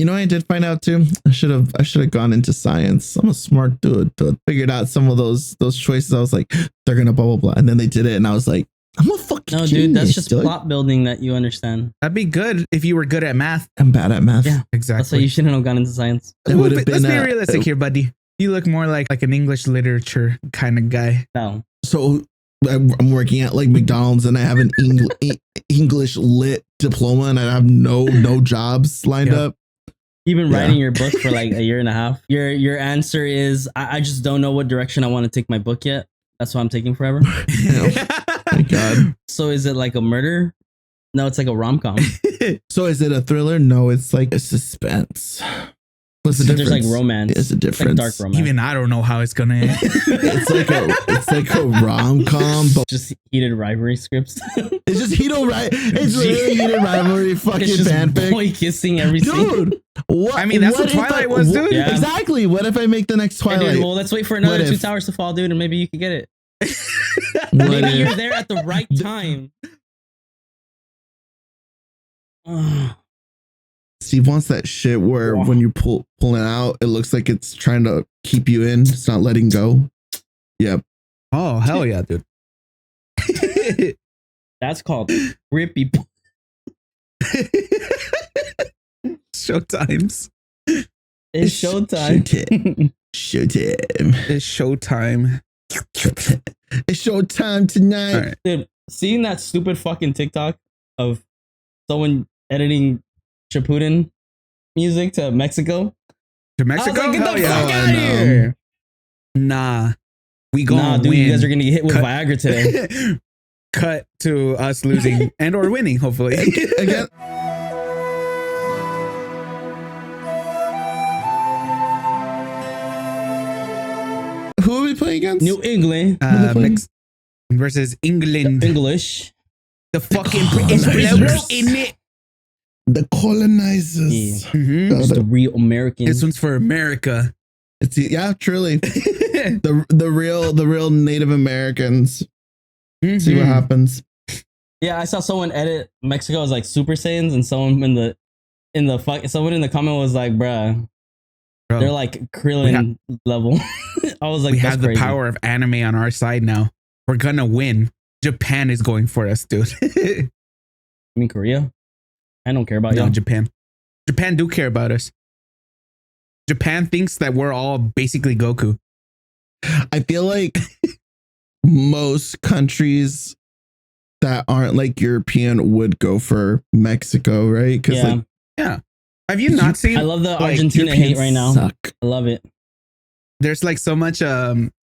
You know, I did find out too. I should have gone into science. I'm a smart dude. Figured out some of those choices. I was like, they're gonna blah blah blah, and then they did it, and I was like, I'm a fucking no, genius, dude. That's just dude. plot building that you understand. That'd be good if you were good at math. I'm bad at math. Yeah, exactly. that's why you shouldn't have gone into science. It would have been. Let's be realistic here, buddy. You look more like an English literature kind of guy. No. So I'm working at like McDonald's, and I have an English lit diploma, and I have no jobs lined up. You've been writing your book for like a year and a half. Your answer is I just don't know what direction I want to take my book yet. That's why I'm taking forever. My God. So is it like a murder? No, it's like a rom-com. So is it a thriller? No, it's like a suspense. What's the difference? There's like romance. There's a difference. Like dark romance. Even I don't know how it's gonna end. it's like a rom-com, but just heated rivalry scripts. it's just it's really heated rivalry fucking It's just fanfic. boy kissing every scene. Dude, what? I mean, that's what if Twilight was, dude. Yeah. Exactly. What if I make the next Twilight? Hey, dude, well, let's wait for another What two if? towers to fall, dude, and maybe you could get it. What Maybe if? you're there at the right time. Steve wants that shit where when you pull it out, it looks like it's trying to keep you in. It's not letting go. Yep. Oh, hell yeah, dude. That's called grippy. Showtimes. It's showtime. Showtime. It's showtime. It's showtime tonight. All right. Dude, seeing that stupid fucking TikTok of someone editing Shippuden music to Mexico. To Mexico? I was like, get the Hell fuck yeah. out of here. Nah. We gonna Nah, dude, win. you guys are gonna get hit with Viagra today. Cut to us losing and or winning, hopefully. Again. Who are we playing against? New England Versus England. English. The fucking British blokes in it. The colonizers. Yeah. Mm-hmm. It's the real American. This one's for America. It's truly the real Native Americans. Mm-hmm. See what happens. Yeah, I saw someone edit Mexico as like Super Saiyans, and someone someone in the comment was like, "Bruh, Bro, they're like Krillin level." I was like, we "That's have the crazy." power of anime on our side now. We're gonna win. Japan is going for us, dude. I mean, Korea. I don't care about No, you. Japan. Japan do care about us. Japan thinks that we're all basically Goku. I feel like most countries that aren't like European would go for Mexico, right? Because Yeah. Yeah. Have you not seen? I love the like, Argentina hate Europeans right now. suck. I love it. There's like so much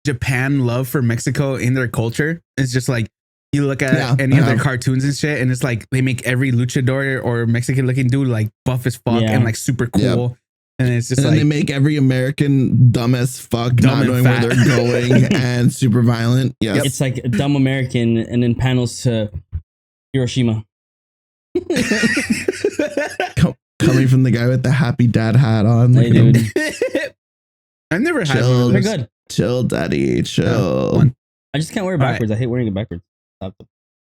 Japan love for Mexico in their culture. It's just like you look at any of their cartoons and shit, and it's like they make every luchador or Mexican looking dude like buff as fuck and like super cool. Yep. And it's just And like then they make every American dumb as fuck, Dumb not and knowing fat. where they're going and super violent. Yes. It's like a dumb American, and then panels to Hiroshima. Coming from the guy with the happy dad hat on. Hey, Look at him. dude. I've never had Chill. one of They're those. good. Chill, daddy, chill. One. I just can't wear it All right. backwards. I hate wearing it backwards. Stop the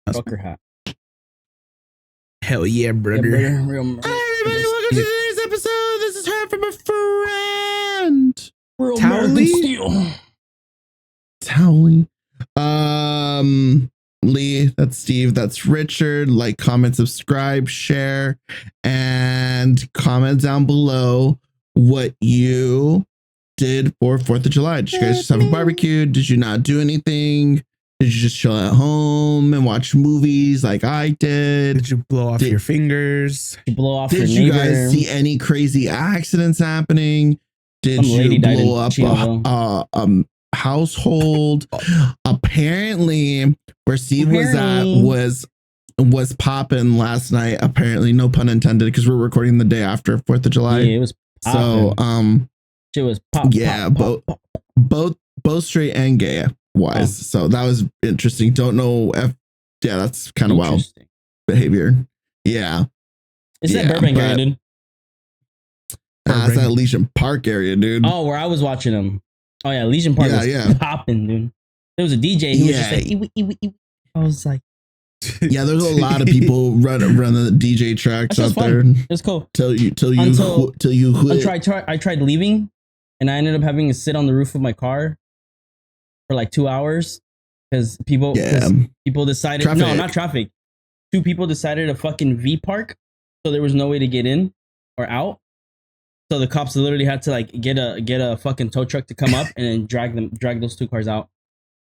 That's fucker hat. Hell yeah, Yeah, brother. brother. Real Hi, everybody. Welcome to today's episode. This is heard from a friend. real Towley? American steel. Towley. Lee, that's Steve, that's Richard. Like, comment, subscribe, share, and comment down below what you did for 4th of July. Did you guys just have a barbecue? Did you not do anything? Did you just chill at home and watch movies like I did? Did you blow off your fingers? You blow off Did your you neighbor. guys see any crazy accidents happening? Did Some lady you died blow in up Chino. household? Apparently, where Steve was at was popping last night. Apparently, no pun intended, because we're recording the day after 4th of July. Yeah, it was So, Shit was pop. yeah, pop, pop, pop. both straight and gay wise. Oh. So that was interesting. Don't know if that's kind of wild Interesting. behavior. Yeah, It's Yeah, that Burbank area, but- dude. that's that Legion Park area, dude. Oh, where I was watching them. Oh yeah, Legion Park Yeah, was yeah. popping, dude. There was a DJ who was just Yeah. like, "Ew, ew, ew." I was like, Yeah, there's a lot of people run the DJ tracks out there. It's cool. Till you quit. I tried leaving, and I ended up having to sit on the roof of my car for like 2 hours because people decided traffic. No, not traffic. 2 people decided to fucking V park, so there was no way to get in or out. So the cops literally had to like get a fucking tow truck to come up and then drag those 2 cars out.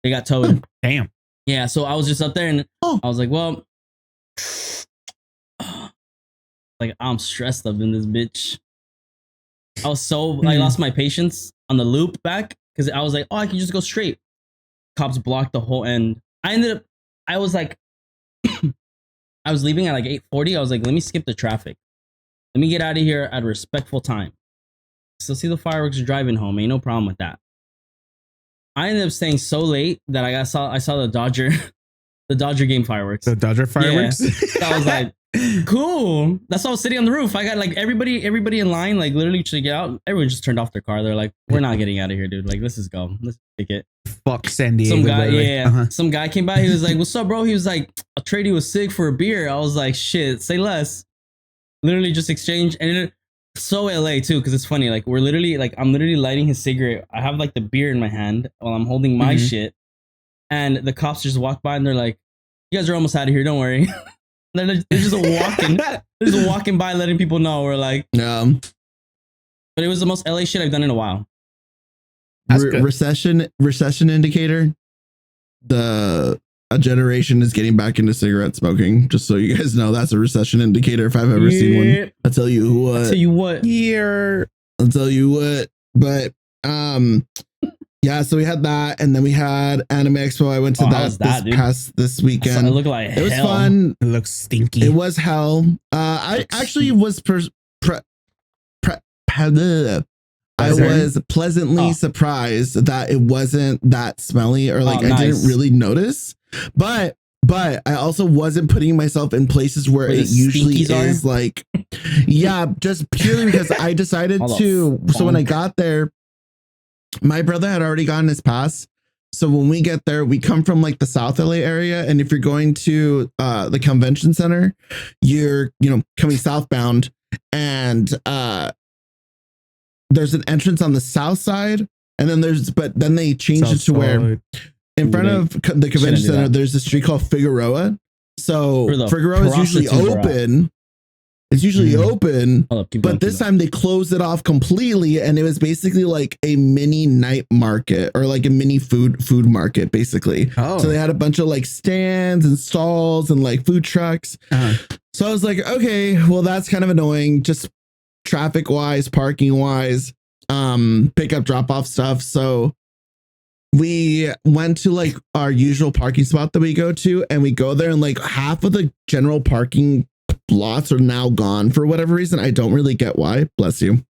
They got towed. Damn. Yeah, so I was just up there and I was like, well, like I'm stressed up in this bitch. I was so I lost my patience on the loop back because I was like, oh, I can just go straight. Cops blocked the whole end. I was like, I was leaving at like 8:40. I was like, let me skip the traffic. Let me get out of here at a respectful time. Still see the fireworks driving home. Ain't no problem with that. I ended up staying so late that I saw the Dodger game fireworks. The Dodger fireworks? Yeah. So I was like, cool. That's why I was sitting on the roof. I got like everybody in line, like literally to get out. Everyone just turned off their car. They're like, we're not getting out of here, dude. Like, let's just go. Let's take it. Fuck San Diego. Some guy, some guy came by. He was like, what's up, bro? He was like, I'll trade you a cig for a beer. I was like, shit, say less. Literally just exchange. And so LA too, because it's funny. Like I'm literally lighting his cigarette. I have like the beer in my hand while I'm holding my shit, and the cops just walk by and they're like, "You guys are almost out of here. Don't worry." they're just walking by, letting people know we're like, But it was the most LA shit I've done in a while. Recession indicator. A generation is getting back into cigarette smoking. Just so you guys know, that's a recession indicator if I've ever seen one. I'll tell you what. Here. I'll tell you what. But yeah, so we had that, and then we had Anime Expo. I went to this weekend. It looked like hell. It was fun. It looks stinky. It was hell. I actually was I was pleasantly surprised that it wasn't that smelly, or like I didn't really notice. But I also wasn't putting myself in places where it usually is like, yeah, just purely because I decided to. So when I got there, my brother had already gotten his pass. So when we get there, we come from like the South LA area. And if you're going to the convention center, you're, coming southbound, and there's an entrance on the south side. And then they changed it to where in front of the convention center, there's a street called Figueroa. So Figueroa is usually open. It's usually open, but this time they closed it off completely, and it was basically like a mini night market, or like a mini food market, basically. So they had a bunch of like stands and stalls and like food trucks. So I was like, okay, well, that's kind of annoying, just traffic wise, parking wise, pick up, drop off stuff. So we went to like our usual parking spot that we go to, and we go there, and like half of the general parking lots are now gone for whatever reason. I don't really get why. Bless you.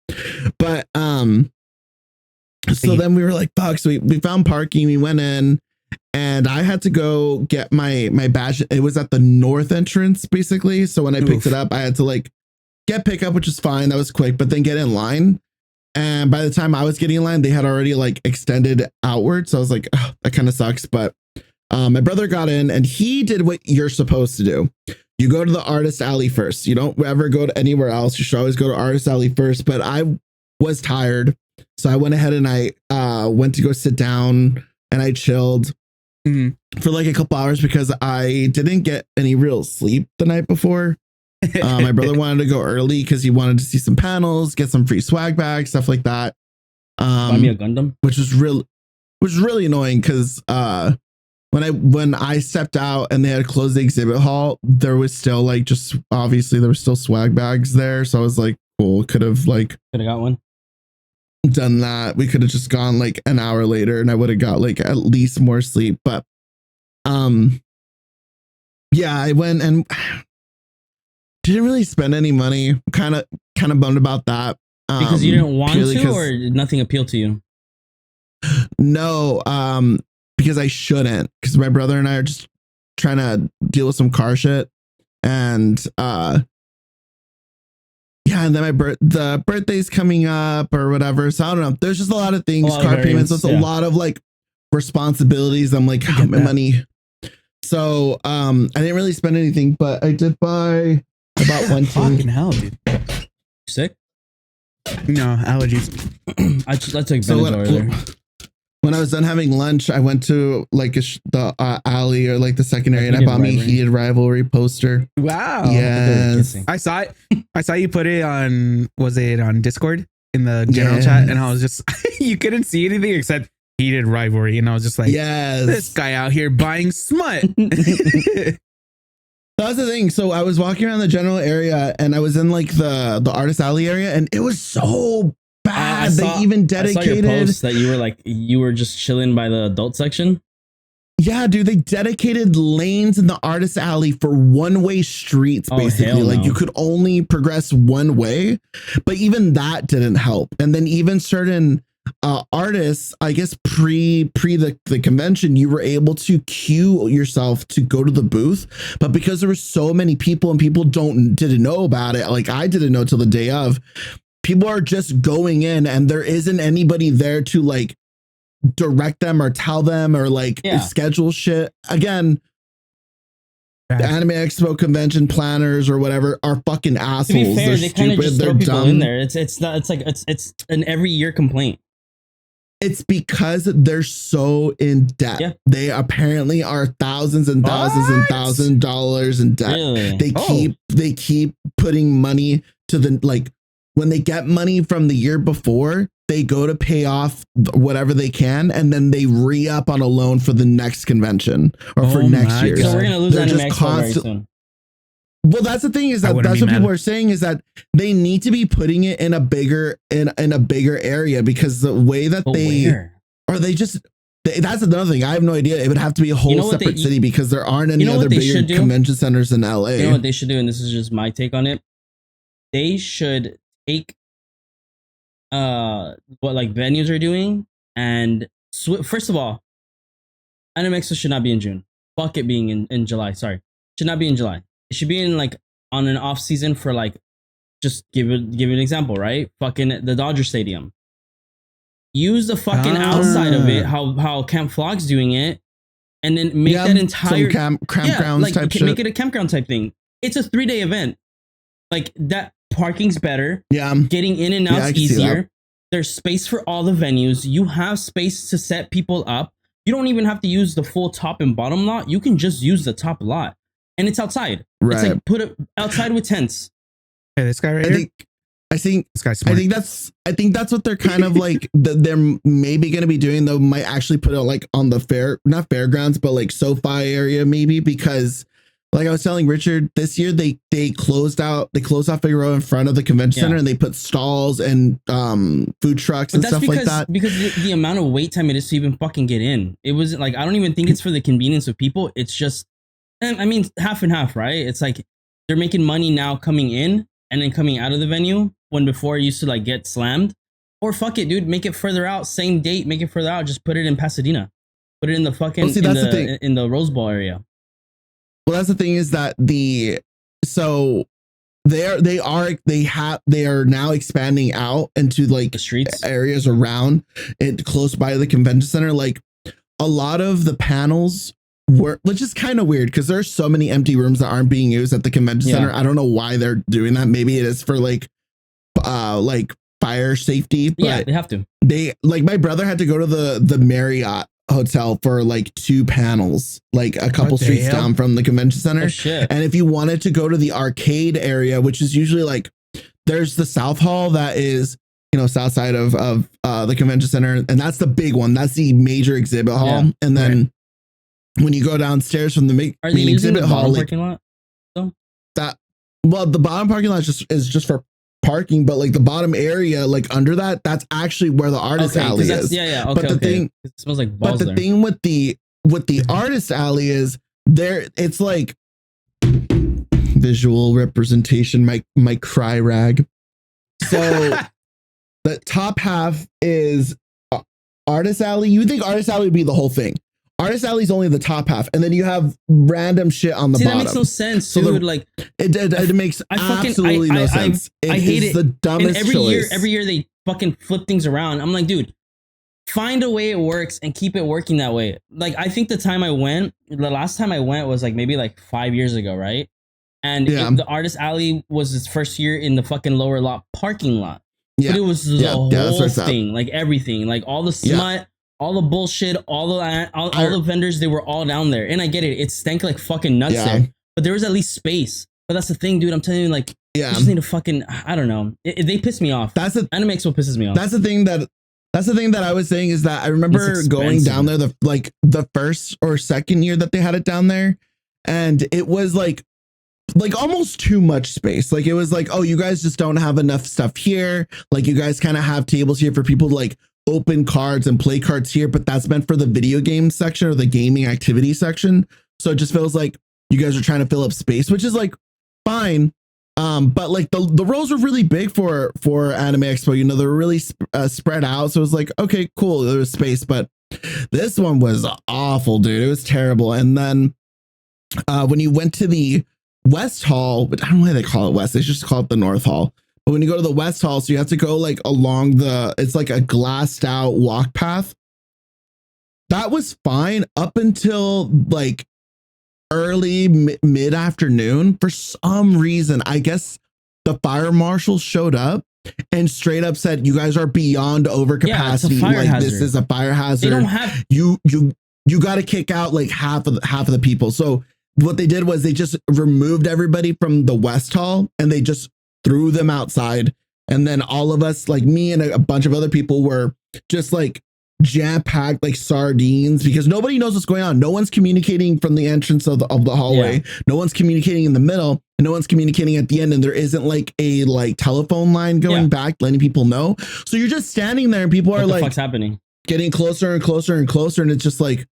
But so then we were like, fuck. So we found parking. We went in, and I had to go get my badge. It was at the north entrance, basically. So when I picked it up, I had to like get pickup, which is fine. That was quick. But then get in line. And by the time I was getting in line, they had already like extended outward. So I was like, oh, that kind of sucks. But my brother got in, and he did what you're supposed to do. You go to the artist alley first. You don't ever go to anywhere else. You should always go to artist alley first. But I was tired, so I went ahead and I went to go sit down, and I chilled for like a couple hours because I didn't get any real sleep the night before. My brother wanted to go early because he wanted to see some panels, get some free swag bags, stuff like that. Buy me a Gundam, which was really annoying because when I stepped out and they had closed the exhibit hall, there was still like obviously there were still swag bags there. So I was like, cool, could have got one, done that. We could have just gone like an hour later, and I would have got like at least more sleep. But yeah, I went and didn't really spend any money. Kind of bummed about that. Because you didn't want to, or nothing appealed to you? No, because I shouldn't, because my brother and I are just trying to deal with some car shit, and yeah, and then the birthday's coming up or whatever, so I don't know, there's just a lot of things, car payments, so it's a lot of like responsibilities. I'm like, my money. So I didn't really spend anything, but I did buy about one Fucking thing. hell, dude. Sick? No, allergies. I took So Benadryl earlier. when I was done having lunch, I went to like the alley or like the secondary, and I Heated bought me a Rivalry. Heated Rivalry poster. Wow. Yes. I saw it. I saw you put it on, was it on Discord in the general chat? And I was just, you couldn't see anything except Heated Rivalry. And I was just like, Yes. this guy out here buying smut. That's the thing. So I was walking around the general area and I was in like the artist alley area, and it was so bad. They even I saw your dedicated. post that you were just chilling by the adult section. Yeah, dude, they dedicated lanes in the artist alley for one-way streets, Oh, basically. hell Like no. you could only progress one way, but even that didn't help. And then even certain artists, I guess pre the convention, you were able to queue yourself to go to the booth, but because there were so many people and people didn't know about it, like I didn't know till the day of, people are just going in and there isn't anybody there to like direct them or tell them or like schedule shit. Again, the Anime Expo convention planners or whatever are fucking assholes. To be fair, they're they kind of stupid. just They're throw people dumb. in there. It's an every year complaint. It's because they're so in debt. Yeah. They apparently are thousands and thousands and $1,000s in debt. Really? They keep putting money to the, like, when they get money from the year before, they go to pay off whatever they can, and then they re-up on a loan for the next convention or for next year. So we're gonna lose They're Anime just Expo very soon. Well, that's the thing, is that that's what people are saying, is that they need to be putting it in a bigger in a bigger area, because the way that that's another thing. I have no idea. It would have to be a whole separate city, because there aren't any other bigger convention centers in LA. You know what they should do, and this is just my take on it. They should take what like venues are doing, and first of all, Anime Expo should not be in June. Fuck it being in July. Sorry, should not be in July. It should be in like on an off season for like, just give an example, right? Fucking the Dodger Stadium. Use the fucking outside of it, how Camp Flog's doing it, and then make that entire campgrounds type shit. Make it a campground type thing. It's a 3-day event. Like that, parking's better. Yeah, getting in and out's easier. There's space for all the venues. You have space to set people up. You don't even have to use the full top and bottom lot. You can just use the top lot, and it's outside. Right. It's like put it outside with tents. Hey, this guy right here. I think this guy's smart. I think that's what they're kind of like. They're maybe going to be doing, though. Might actually put it like on the not fairgrounds, but like SoFi area, maybe, because like I was telling Richard, this year they closed off Figueroa in front of the convention center, and they put stalls and food trucks and stuff like that. Because the amount of wait time it is to even fucking get in. It wasn't like, I don't even think it's for the convenience of people. It's just, I mean, half and half, right? It's like they're making money now coming in and then coming out of the venue, when before it used to like get slammed. Or fuck it, dude, make it further out, same date, make it further out. Just put it in Pasadena, put it in the fucking in the Rose Bowl area. Well, that's the thing, is that they are now expanding out into like the streets areas around it, close by the convention center. Like a lot of the panels were, which is kind of weird, because there's so many empty rooms that aren't being used at the convention center. I don't know why they're doing that. Maybe it is for like fire safety, but they have to. They, like, my brother had to go to the Marriott hotel for like 2 panels, like a couple streets down from the convention center. And if you wanted to go to the arcade area, which is usually like, there's the South Hall that is, you know, south side of the convention center, and that's the big one. That's the major exhibit hall. And then when you go downstairs from the main exhibit hall, like, parking lot? Well, the bottom parking lot is just for parking, but like the bottom area, like under that, that's actually where the artist alley is. Okay, but the thing, it smells like balls. But the thing with the artist alley is there, it's like visual representation, my cry rag. So the top half is artist alley. You think artist alley would be the whole thing? Artist alley is only the top half, and then you have random shit on the bottom. That makes no sense, dude. Like it makes absolutely no sense. I hate it. The dumbest and every year they fucking flip things around. I'm like, dude, find a way it works and keep it working that way. Like I think the last time I went was like maybe like 5 years ago, right? And the Artist Alley was its first year in the fucking lower lot parking lot. Yeah. But it was the whole thing, like everything, like all the smut, all the bullshit, all the vendors, they were all down there. And I get it, it stank like fucking nuts there. But there was at least space. But that's the thing, dude. I'm telling you, like, you just need to fucking, I don't know. They piss me off. Anime Expo pisses me off. That's the thing that I was saying is that I remember going down there the first or second year that they had it down there, and it was like almost too much space. Like it was like, oh, you guys just don't have enough stuff here. Like you guys kind of have tables here for people to like open cards and play cards here, but that's meant for the video game section or the gaming activity section. So it just feels like you guys are trying to fill up space, which is like fine. But like the roles were really big for Anime Expo, you know, they were really spread out. So it was like, okay, cool. There was space, but this one was awful, dude. It was terrible. And then when you went to the West Hall, but I don't know why they call it West. They just call it the North Hall. But when you go to the West Hall, so you have to go like along it's like a glassed out walk path. That was fine up until like early mid afternoon. For some reason, I guess the fire marshal showed up and straight up said, "You guys are beyond overcapacity. Like this is a fire hazard. They don't have you got to kick out like half of the people." So what they did was they just removed everybody from the West Hall and they just threw them outside. And then all of us, like me and a bunch of other people, were just like jam-packed like sardines because nobody knows what's going on. No one's communicating from the entrance of the hallway. No one's communicating in the middle, and no one's communicating at the end. And there isn't like a telephone line going back letting people know. So you're just standing there and people are like, what's happening? Getting closer and closer and closer. And it's just like,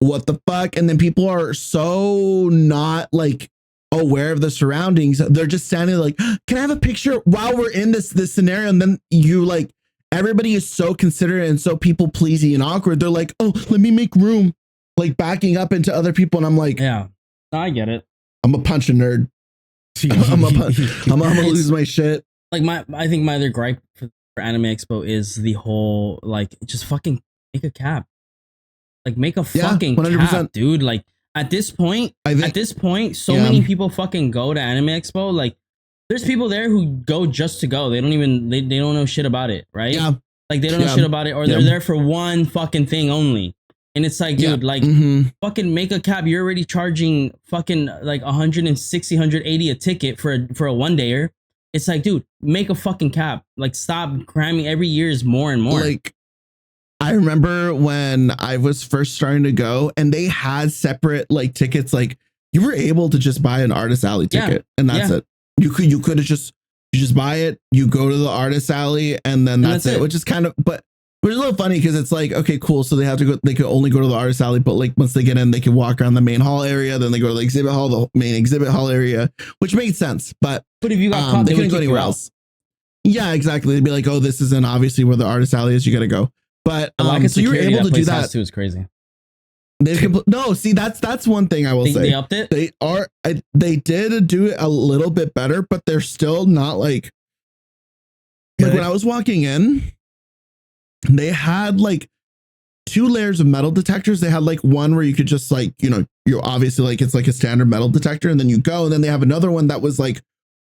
what the fuck? And then people are so not like aware of the surroundings. They're just standing like, can I have a picture while we're in this scenario? And then you like, everybody is so considerate and so people pleasing and awkward. They're like, oh, let me make room, like backing up into other people. And I'm like, yeah, I get it. I'm a punch a nerd. I'm gonna lose my shit. Like I think my other gripe for Anime Expo is the whole, like, just fucking make a cap. Like make a fucking 100%. Cap, dude. Like at this point, so many people fucking go to Anime Expo. Like there's people there who go just to go. They don't even, they don't know shit about it, right? Yeah. Like they don't know shit about it, or they're there for one fucking thing only. And it's like, dude, like fucking make a cap. You're already charging fucking like 160, 180 a ticket for a one dayer. It's like, dude, make a fucking cap. Like stop cramming. Every year is more and more. Like I remember when I was first starting to go and they had separate like tickets. Like you were able to just buy an Artist Alley ticket and that's it. You could have just buy it. You go to the Artist Alley and then that's it. Which is kind of, but it's a little funny because it's like, okay, cool. So they have to go, they could only go to the Artist Alley, but like once they get in, they can walk around the main hall area. Then they go to the exhibit hall, the main exhibit hall area, which makes sense. But if you got caught, they couldn't go anywhere else. Yeah, exactly. They'd be like, oh, this isn't obviously where the Artist Alley is. You got to go. But so you're able to do that too. Is crazy. No, see, that's one thing I will say. They upped it. They did do it a little bit better, but they're still not like when I was walking in, they had like 2 layers of metal detectors. They had like one where you could just like, you know, you're obviously like, it's like a standard metal detector, and then you go, and then they have another one that was like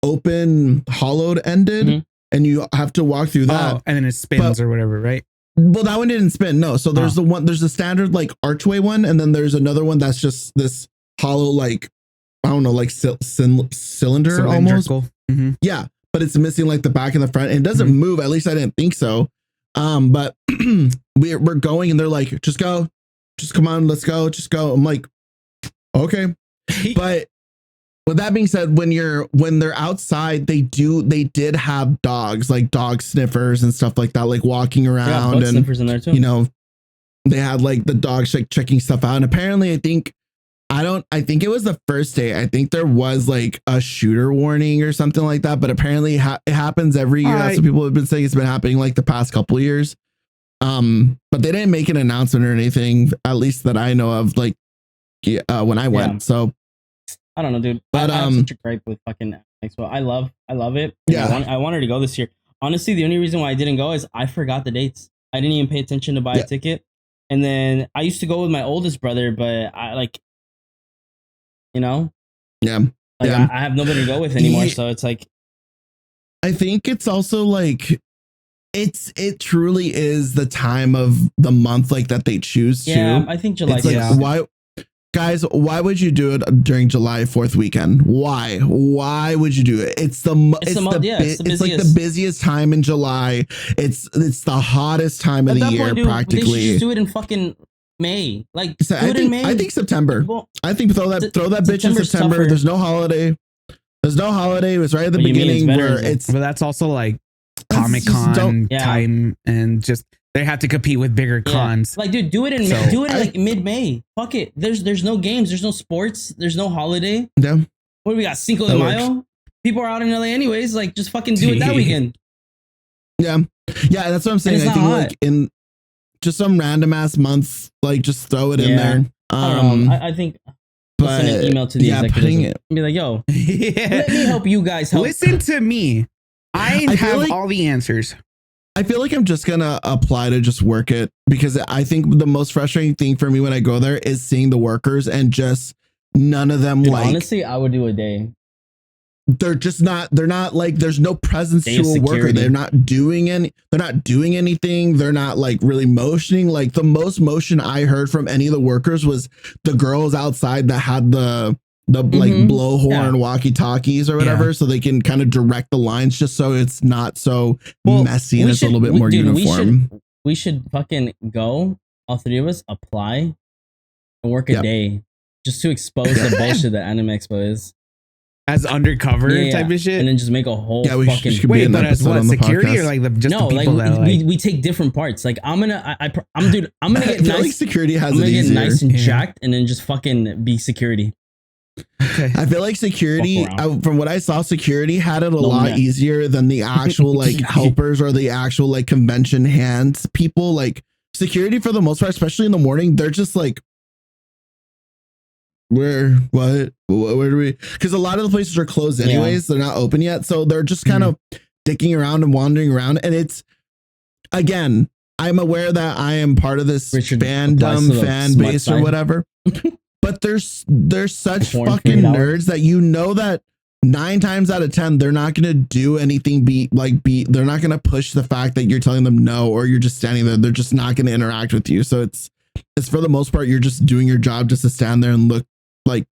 open, hollowed ended, and you have to walk through that. And then it spins or whatever, right? Well, that one didn't spin. No. So there's there's the standard like archway one. And then there's another one that's just this hollow, like, I don't know, like cylinder almost. Yeah. But it's missing like the back and the front, and it doesn't move. At least I didn't think so. But we're going and they're like, just go, just come on, let's go, just go. I'm like, okay. But with that being said, when they're outside, they did have dogs, like dog sniffers and stuff like that, like walking around, and sniffers in there too. You know, they had like the dogs like checking stuff out. And apparently, I think it was the first day. I think there was like a shooter warning or something like that. But apparently, it happens every year. That's what people have been saying. It's been happening like the past couple of years. But they didn't make an announcement or anything, at least that I know of. Like, when I went, so. I don't know, dude. But I have such a gripe with fucking Expo. I love it. Yeah, I wanted to go this year. Honestly, the only reason why I didn't go is I forgot the dates. I didn't even pay attention to buy Yeah. a ticket. And then I used to go with my oldest brother, but I like, you know, Yeah. like Yeah. I have nobody to go with anymore. Yeah. So it's like, I think it's also like it truly is the time of the month like that they choose yeah, to. I think July. It's like, Yeah. why, guys? Why would you do it during July 4th weekend? Why? Why would you do it? It's like the busiest time in July. It's the hottest time of the year, practically. They should just do it in fucking May. Like, So do it in May. I think September. Well, I think throw that bitch in September. Tougher. There's no holiday. It was right at the What do you mean beginning it's better? where it's. But that's also like Comic-Con Yeah. time, and just they have to compete with bigger cons. Like, dude, do it in like mid-May. Fuck it. There's no games. There's no sports. There's no holiday. Yeah. What do we got? Cinco de Mayo. People are out in LA anyways. Like, just fucking do it that weekend. Yeah. Yeah, that's what I'm saying. I think like in just some random ass month, like just throw it in there. I think. But send an email to the executives and be like, "Yo, let me help you guys help." Listen to me. I have all the answers. I feel like I'm just gonna apply to just work it, because I think the most frustrating thing for me when I go there is seeing the workers and just none of them. Dude, like, honestly, I would do a day. They're not like, there's no presence to a worker. They're not doing anything. They're not like really motioning. Like, the most motion I heard from any of the workers was the girls outside that had the like blowhorn walkie talkies or whatever, so they can kind of direct the lines, just so it's not so messy and it's a little bit more uniform. We should fucking go, all three of us, apply and work a day just to expose the bullshit that Anime Expo is. As undercover type of shit, and then just make a whole fucking wait, but as what, security, or like the people that we take different parts. Like, I'm gonna get nice. Like security has I'm gonna get nice and Yeah. jacked, and then just fucking be security. Okay. I feel like security, from what I saw, security had it a lot easier than the actual like helpers or the actual like convention hands people. Like, security for the most part, especially in the morning, they're just like, where do we, because a lot of the places are closed anyways. They're not open yet, so they're just kind of dicking around and wandering around. And it's, again, I'm aware that I am part of this fandom fan base or whatever, but there's such fucking nerds that you know that 9 times out of 10 they're not gonna do anything. They're not gonna push the fact that you're telling them no, or you're just standing there. They're just not gonna interact with you. So it's for the most part, you're just doing your job just to stand there and look like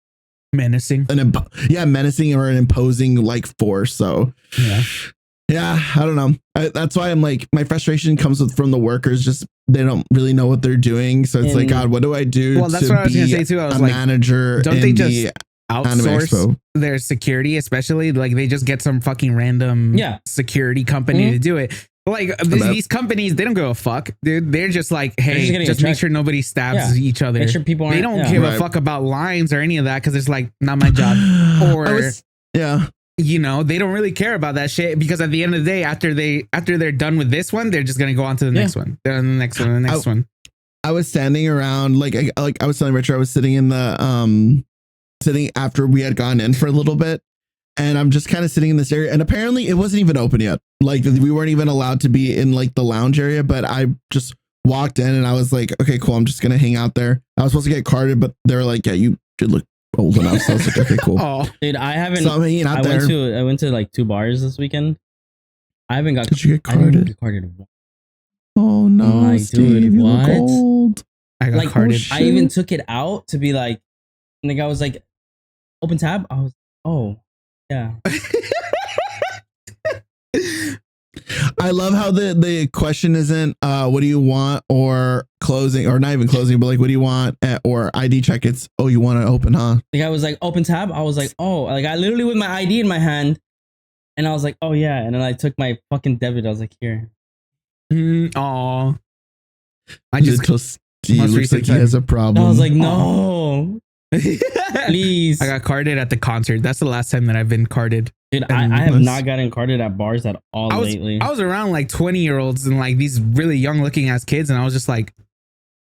menacing, menacing or an imposing like force. So I don't know. That's why I'm like, my frustration comes from the workers. Just, they don't really know what they're doing. So it's like, God, what do I do? Well, that's what I was gonna say too. I was like, manager. Don't they just outsource their security? Especially like they just get some fucking random security company to do it. Like, these companies, they don't give a fuck, dude. They're just like, hey, just make sure nobody stabs each other. Make sure people aren't, they don't give a fuck about lines or any of that, because it's like, not my job. Or you know, they don't really care about that shit, because at the end of the day, after they're done with this one, they're just gonna go on to the next one. They're on the next one, and the next one. I was standing around, like I was telling Richard, I was sitting in the sitting after we had gone in for a little bit. And I'm just kind of sitting in this area, and apparently it wasn't even open yet. Like, we weren't even allowed to be in like the lounge area, but I just walked in and I was like, okay, cool. I'm just going to hang out there. I was supposed to get carded, but they were like, yeah, you should look old enough. So I was like, okay, cool. Dude, I haven't, so I'm hanging out there. I went to like 2 bars this weekend. I haven't got, did you get carded? I didn't get carded. Oh no, like, Steve, dude, you look old. I got carded. I even took it out to be like, and the guy was like, open tab. I was, yeah. I love how the question isn't what do you want, or closing, or not even closing, but like, what do you want, or ID check. It's, oh, you want to open, huh? The guy was like, open tab. I was like, oh, like, I literally with my ID in my hand, and I was like, oh yeah, and then I took my fucking debit. I was like, here. I just he looks like he has a problem. I was like, no. Please. I got carded at the concert. That's the last time that I've been carded. Dude, I have not gotten carded at bars at all lately. I was around like 20-year-olds and like these really young looking ass kids, and I was just like,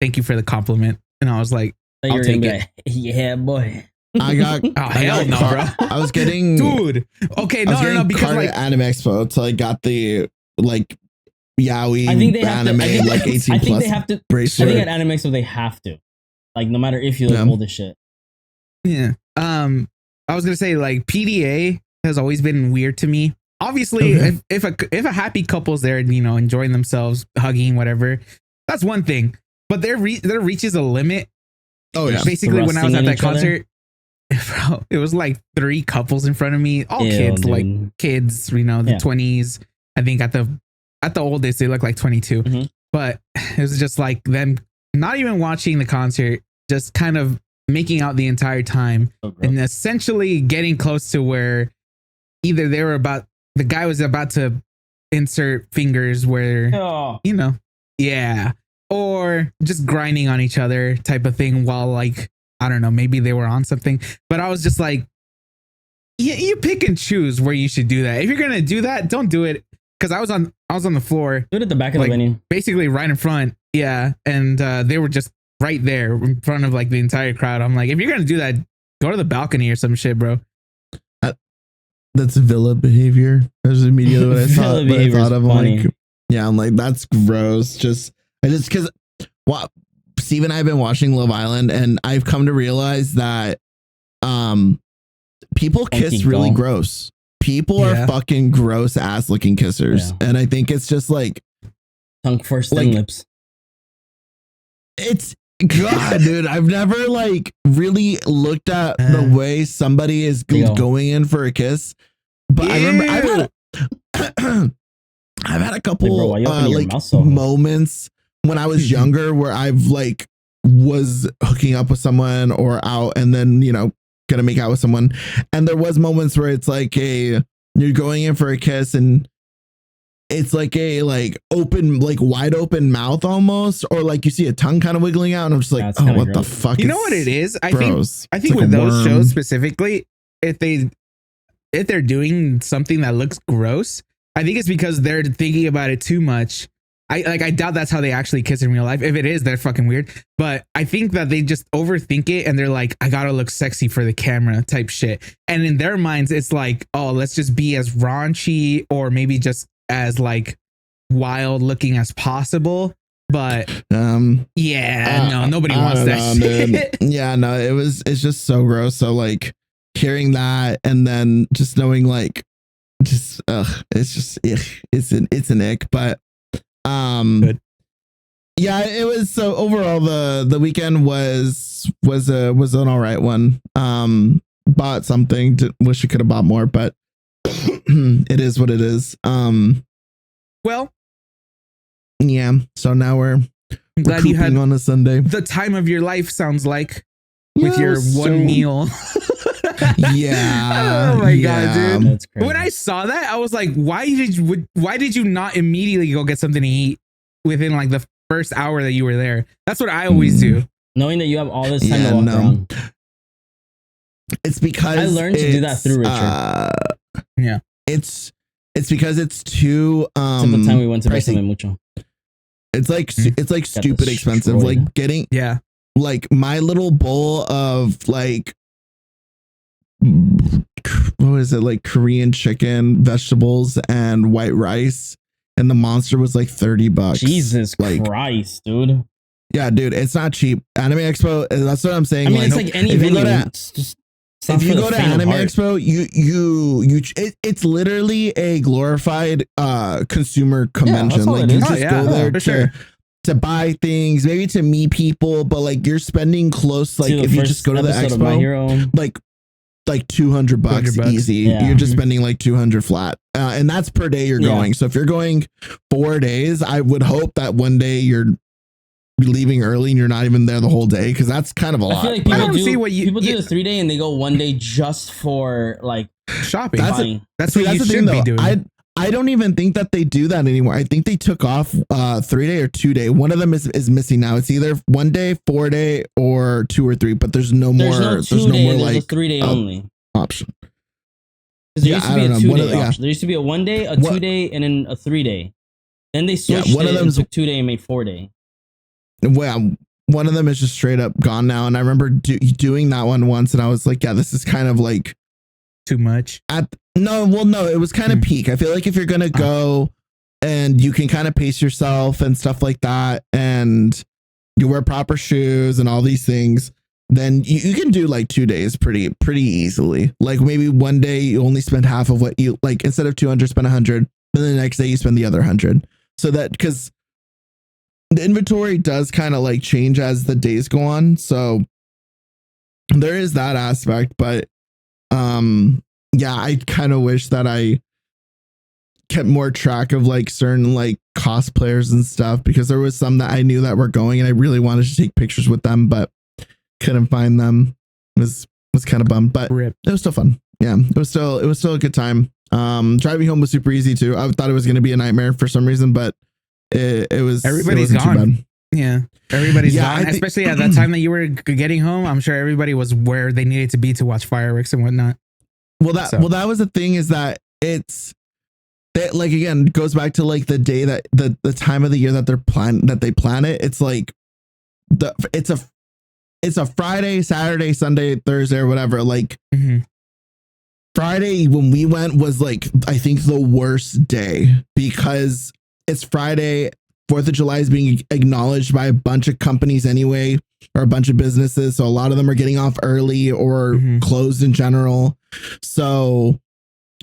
thank you for the compliment. And I was like, I'll take it. Like, yeah, boy. I got hell no, bro. I was getting dude. Okay, no, because like Anime Expo, so I got the like yaoi I think they have anime to. I think, like 18 I think plus they have to. I bracelet. think at Anime Expo they have to. Like no matter if you look old as shit. Yeah. I was gonna say like PDA has always been weird to me. Obviously, if a happy couple's there, you know, enjoying themselves, hugging, whatever, that's one thing. But there reaches a limit. Oh yeah. Basically, when I was at that concert, bro, it was like 3 couples in front of me, all kids, dude. Like kids, you know, the 20s. I think at the oldest, they look like 22. Mm-hmm. But it was just like them not even watching the concert, just kind of making out the entire time, and essentially getting close to where either the guy was about to insert fingers where, you know, or just grinding on each other type of thing while like, I don't know, maybe they were on something. But I was just like, you pick and choose where you should do that. If you're gonna do that, don't do it. Because I was on the floor. Do it at the back of the venue. Basically right in front. Yeah. And they were just right there in front of like the entire crowd. I'm like, if you're gonna do that, go to the balcony or some shit, bro. That's villa behavior. That's immediately what I thought of. Like, I'm like, that's gross. Because Steve and I have been watching Love Island, and I've come to realize that people kiss really gross. People are fucking gross ass looking kissers, and I think it's just like tongue first, then lips. It's God, dude. I've never like really looked at the way somebody is going in for a kiss, but I remember I've had a couple moments when I was younger where I've like was hooking up with someone or out, and then gonna make out with someone, and there was moments where it's like you're going in for a kiss and it's like a open, like wide open mouth almost, or like you see a tongue kind of wiggling out, and I'm just like, oh, what the fuck? You know what it is? I think with those shows specifically, if they're doing something that looks gross, I think it's because they're thinking about it too much. I doubt that's how they actually kiss in real life. If it is, they're fucking weird. But I think that they just overthink it, and they're like, I gotta look sexy for the camera type shit. And in their minds, it's like, oh, let's just be as raunchy or maybe just as like wild looking as possible. But nobody wants that shit. Yeah, no, it's just so gross. So like hearing that and then just knowing like it's an ick. But good. Yeah, it was. So overall the weekend was an all right one. Bought something, wish I could have bought more, but it is what it is. Well, yeah, so now we're glad you had on a Sunday the time of your life, sounds like, with your one meal. Yeah. Oh my god, dude. That's crazy. When I saw that, I was like, why did you not immediately go get something to eat within like the first hour that you were there? That's what I always do. Knowing that you have all this time to walk around. It's because I learned to do that through Richard. Yeah. It's because it's too Except the time we went to Besame Mucho. It's like stupid expensive. Like getting like my little bowl of like, what is it, like Korean chicken, vegetables, and white rice, and the monster was like $30. Jesus Christ, dude. Yeah, dude, it's not cheap. Anime Expo, that's what I'm saying. I mean, it's like any venue. If you go to Anime Expo, it's literally a glorified consumer convention. Like you just go there to buy things, maybe to meet people, but like you're spending close, like if you just go to the expo, like $200 easy. Yeah. You're just spending like 200 flat, and that's per day you're going. So if you're going 4 days, I would hope that one day you're leaving early and you're not even there the whole day, because that's kind of a lot. I feel like people do the 3 day and they go 1 day just for like shopping. That's what you should be doing. I don't even think that they do that anymore. I think they took off 3 day or 2 day. One of them is missing now. It's either 1 day, 4 day, or 2 or 3. But there's no more. There's no more like a 3 day only option. There used to be a 2 day option. There used to be a 1 day, a 2 day, and then a 3 day. Then they switched it and took 2 day and made 4 day. Well, one of them is just straight up gone now. And I remember doing that one once, and I was like, yeah, this is kind of like too much. No, it was kind of peak. I feel like if you're gonna go and you can kind of pace yourself and stuff like that, and you wear proper shoes and all these things, then you can do like 2 days pretty easily. Like maybe one day you only spend half of what you like, instead of 200, spend 100. Then the next day you spend the other 100. So that, because the inventory does kind of like change as the days go on. So there is that aspect, but yeah, I kind of wish that I kept more track of like certain like cosplayers and stuff, because there was some that I knew that were going and I really wanted to take pictures with them, but couldn't find them. Was kind of bummed, but it was still fun. Yeah, it was still a good time. Driving home was super easy too. I thought it was going to be a nightmare for some reason, but it was. Everybody's gone. Yeah, everybody's gone. Especially at that time that you were getting home, I'm sure everybody was where they needed to be to watch fireworks and whatnot. Well, that was the thing, is that it's that, like, again, goes back to like the day that the time of the year that they plan it. It's like it's a Friday, Saturday, Sunday, Thursday, or whatever. Like Friday when we went was like, I think, the worst day, because it's Friday. 4th of July is being acknowledged by a bunch of companies anyway, or a bunch of businesses. So a lot of them are getting off early or closed in general. So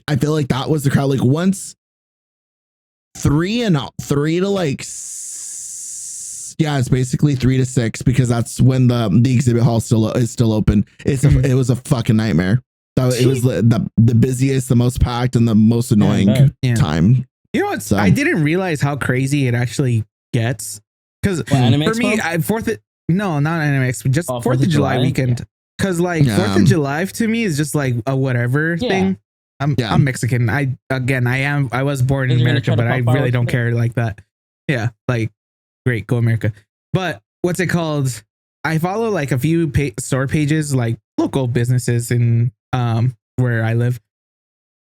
I feel like that was the crowd. Like once 3 to like, yeah, it's basically 3 to 6, because that's when the exhibit hall is still open. It was a fucking nightmare. It was the busiest, the most packed, and the most annoying time. You know what? I didn't realize how crazy it actually gets. Because for me, not Anime Expo, just 4th of July weekend. Because like 4th of July to me is just like a whatever thing. I'm Mexican. I was born in America, but I really don't care like that. Yeah, like great, go America. But what's it called? I follow like a few store pages, like local businesses in where I live,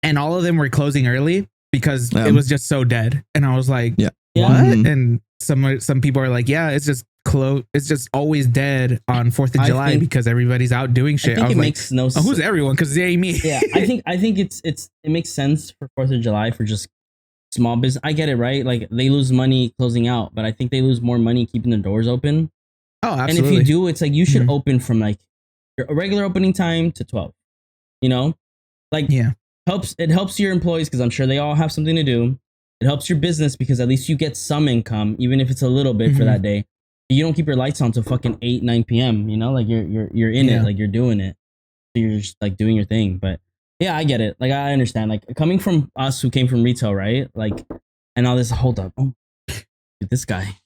and all of them were closing early because it was just so dead. And I was like, what? And some people are like, yeah, it's just close. It's just always dead on 4th of July because everybody's out doing shit. I was like, makes no sense. Who's everyone? Because it ain't me. Yeah, I think it makes sense for 4th of July for just small business. I get it, right? Like they lose money closing out, but I think they lose more money keeping the doors open. Oh, absolutely. And if you do, it's like you should open from like your regular opening time to 12. You know, like it helps your employees because I'm sure they all have something to do. It helps your business because at least you get some income, even if it's a little bit for that day. You don't keep your lights on till fucking 8-9 p.m. You know, like you're in it, like you're doing it. So you're just like doing your thing. But yeah, I get it. Like I understand. Like coming from us who came from retail, right? Like, and all this. Hold up, dude, this guy.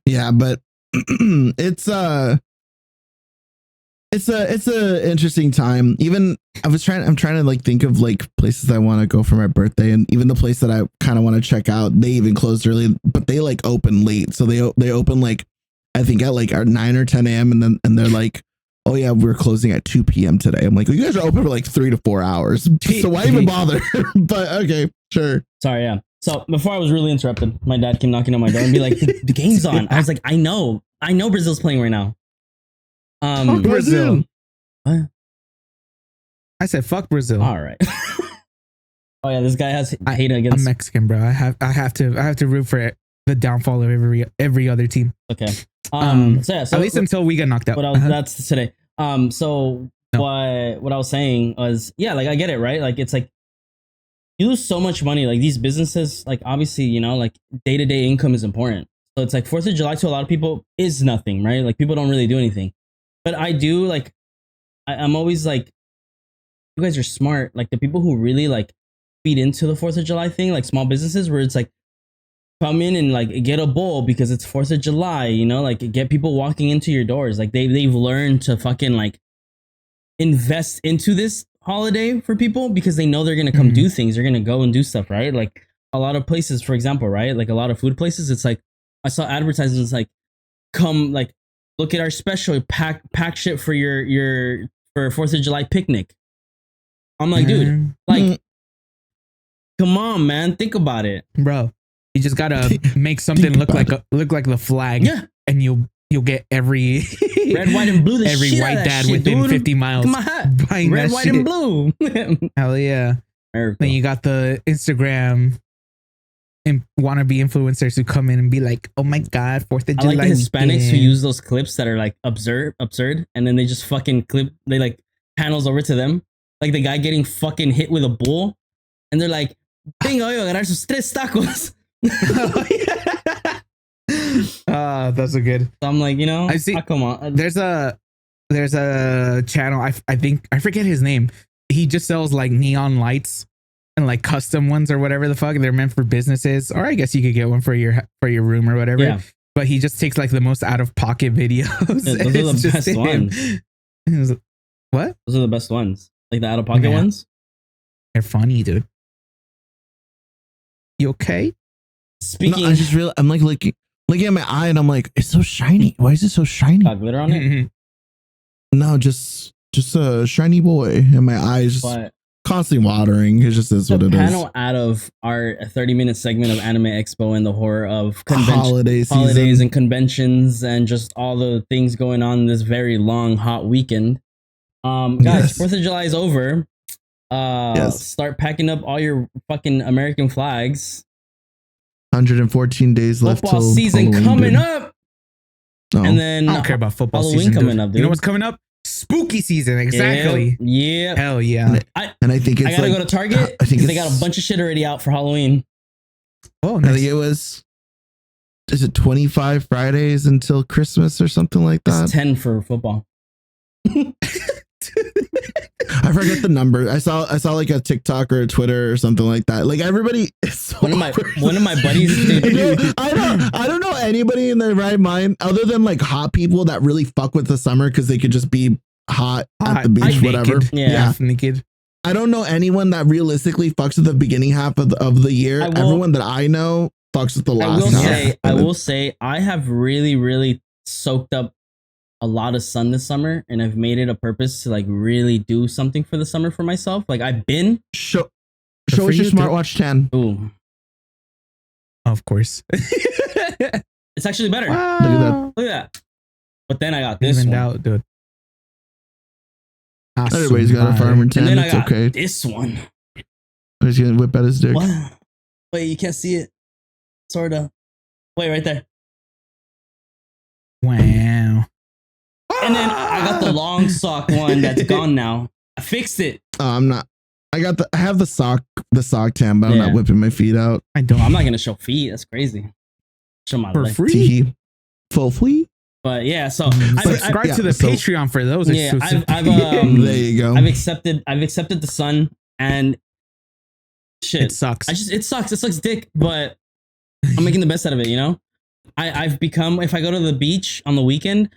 Yeah, but it's a interesting time. Even I'm trying to like think of like places I want to go for my birthday, and even the place that I kind of want to check out, they even closed early, but they like open late. So they open like I think at like 9 or 10 a.m. and they're like, oh yeah, we're closing at 2 p.m. today. I'm like, well, you guys are open for like 3 to 4 hours, so why even bother? But okay, sure. Sorry, yeah. So before I was really interrupted, my dad came knocking on my door and be like, the game's on. I was like, I know Brazil's playing right now. Fuck Brazil. What? I said fuck Brazil. All right. Oh yeah, this guy has hate against. I'm Mexican, bro. I have to root for the downfall of every other team. Okay. So at least until we get knocked out. That's today. What I was saying was, yeah, like I get it, right? Like it's like you lose so much money. Like these businesses, like obviously, you know, like day-to-day income is important. So it's like 4th of July to a lot of people is nothing, right? Like people don't really do anything. But I do like, I'm always like, you guys are smart. Like the people who really like feed into the 4th of July thing, like small businesses where it's like, come in and like get a bowl because it's 4th of July, you know, like get people walking into your doors. Like they've learned to fucking like invest into this holiday for people because they know they're going to come do things. They're going to go and do stuff, right? Like a lot of places, for example, right? Like a lot of food places, it's like, I saw advertisements like, come like, look at our special, pack shit for your for 4th of July picnic. I'm like, dude, like, come on, man, think about it, bro. You just gotta make something look like the flag, and you'll get every red, white, and blue. Every white dad within 50 miles. Red, white, and blue. Hell yeah! America. Then you got the Instagram and wannabe influencers who come in and be like, "Oh my god, 4th of I July!" like the Hispanics who weekend." use those clips that are like absurd, and then they just fucking clip. They like panels over to them, like the guy getting fucking hit with a bull, and they're like, "Venga, voy a agarrar sus 3 tacos." That's a good. So I'm like, I see. come on. There's a channel. I think I forget his name. He just sells like neon lights and like custom ones or whatever the fuck. They're meant for businesses, or I guess you could get one for your room or whatever. Yeah. But he just takes like the most out of pocket videos. Yeah, those are the best ones. What? Those are the best ones. Like the out of pocket ones. They're funny, dude. You okay? Speaking, No, I just realized I'm like looking at my eye and I'm like, it's so shiny. Why is it so shiny? got glitter on it. No, just a shiny boy, and my eyes just But constantly watering. It just is what it is. panel out of our 30-minute segment of Anime Expo and the horror of Holidays holidays and conventions and just all the things going on this very long hot weekend. Guys, Yes. 4th of July is over. Yes. Start packing up all your fucking American flags. 114 days left Football till season Halloween, coming dude. up. Oh. And then I don't care about football Halloween season. coming Dude. up, dude. You know what's coming up? Spooky season. Exactly. Yeah. Hell yeah. And I think it's I gotta like, go to Target. I think They got a bunch of shit already out for Halloween. Oh, I nice. think it was. Is it 25 Fridays until Christmas or something like that? It's 10 for football. I forget the number. I saw like a TikTok or a Twitter or something like that. Like everybody is so One of my buddies. Dude, I don't know anybody in their right mind other than like hot people that really fuck with the summer because they could just be hot at the beach, whatever. Naked. Yeah. Half naked. I don't know anyone that realistically fucks with the beginning half of the year. Everyone that I know fucks with the last half. I will say I have really, really soaked up a lot of sun this summer, and I've made it a purpose to like really do something for the summer for myself. Like I've been Show us your smartwatch 10. Ooh. Of course. It's actually better. Wow. Look at that. But then I got this Evened one. out, dude. Everybody's got a farmer 10. And then I It's got okay. this one. He's gonna whip out his dick. What? Wait, you can't see it. Sorta. Wait, right there. Wow. And then I got the long sock one that's gone now. I fixed it. I'm not. I have the sock 10, but I'm not whipping my feet out. I don't. I'm not gonna show feet. That's crazy. Show my For leg. free. Tee-hee. Full flea. But yeah, so Subscribe to the Patreon for those. Yeah, I've there you go. I've accepted the sun, and shit, It sucks. it sucks. It sucks dick, but I'm making the best out of it. You know, I've become, if I go to the beach on the weekend,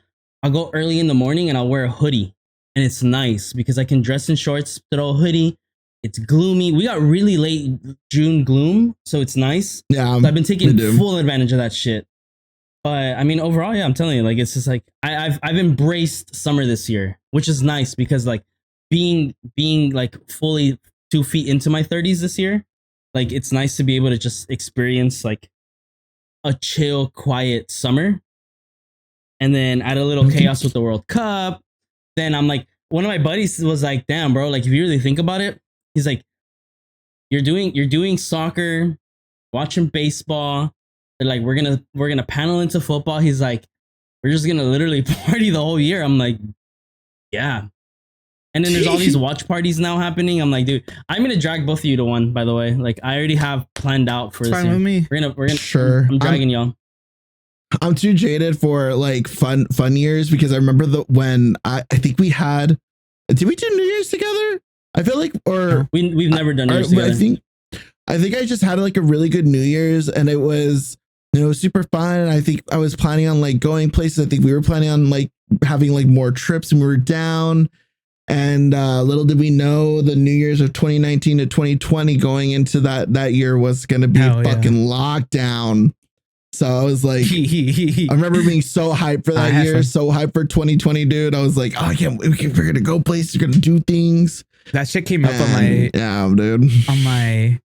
I'll go early in the morning and I'll wear a hoodie, and it's nice because I can dress in shorts, throw a hoodie. It's gloomy. We got really late June gloom, so it's nice. Yeah, so I've been taking full advantage of that shit. But I mean, overall, yeah, I'm telling you, like, it's just like I've embraced summer this year, which is nice because like being like fully 2 feet into my 30s this year, like it's nice to be able to just experience like a chill, quiet summer, and then add a little chaos with the World Cup. Then I'm like, one of my buddies was like, "Damn, bro, like if you really think about it, he's like, you're doing soccer, watching baseball." They're like, we're gonna panel into football. He's like, we're just gonna literally party the whole year. I'm like, yeah. And then there's all these watch parties now happening. I'm like, dude, I'm gonna drag both of you to one. By the way, like I already have planned out for this. Fine with me. We're gonna sure. I'm dragging y'all. I'm too jaded for like fun years because I remember when I think we had. Did we do New Year's together? I feel like, or we've never done New Year's together. I think I just had like a really good New Year's, and it was, super fun. And I think I was planning on like going places. I think we were planning on like having like more trips, and we were down. And little did we know the New Year's of 2019 to 2020 going into that year was going to be fucking lockdown. So I was like, I remember being so hyped for that year, so hyped for 2020, dude. I was like, oh, we're going to go places, we're going to do things. That shit came up on my, dude. On my,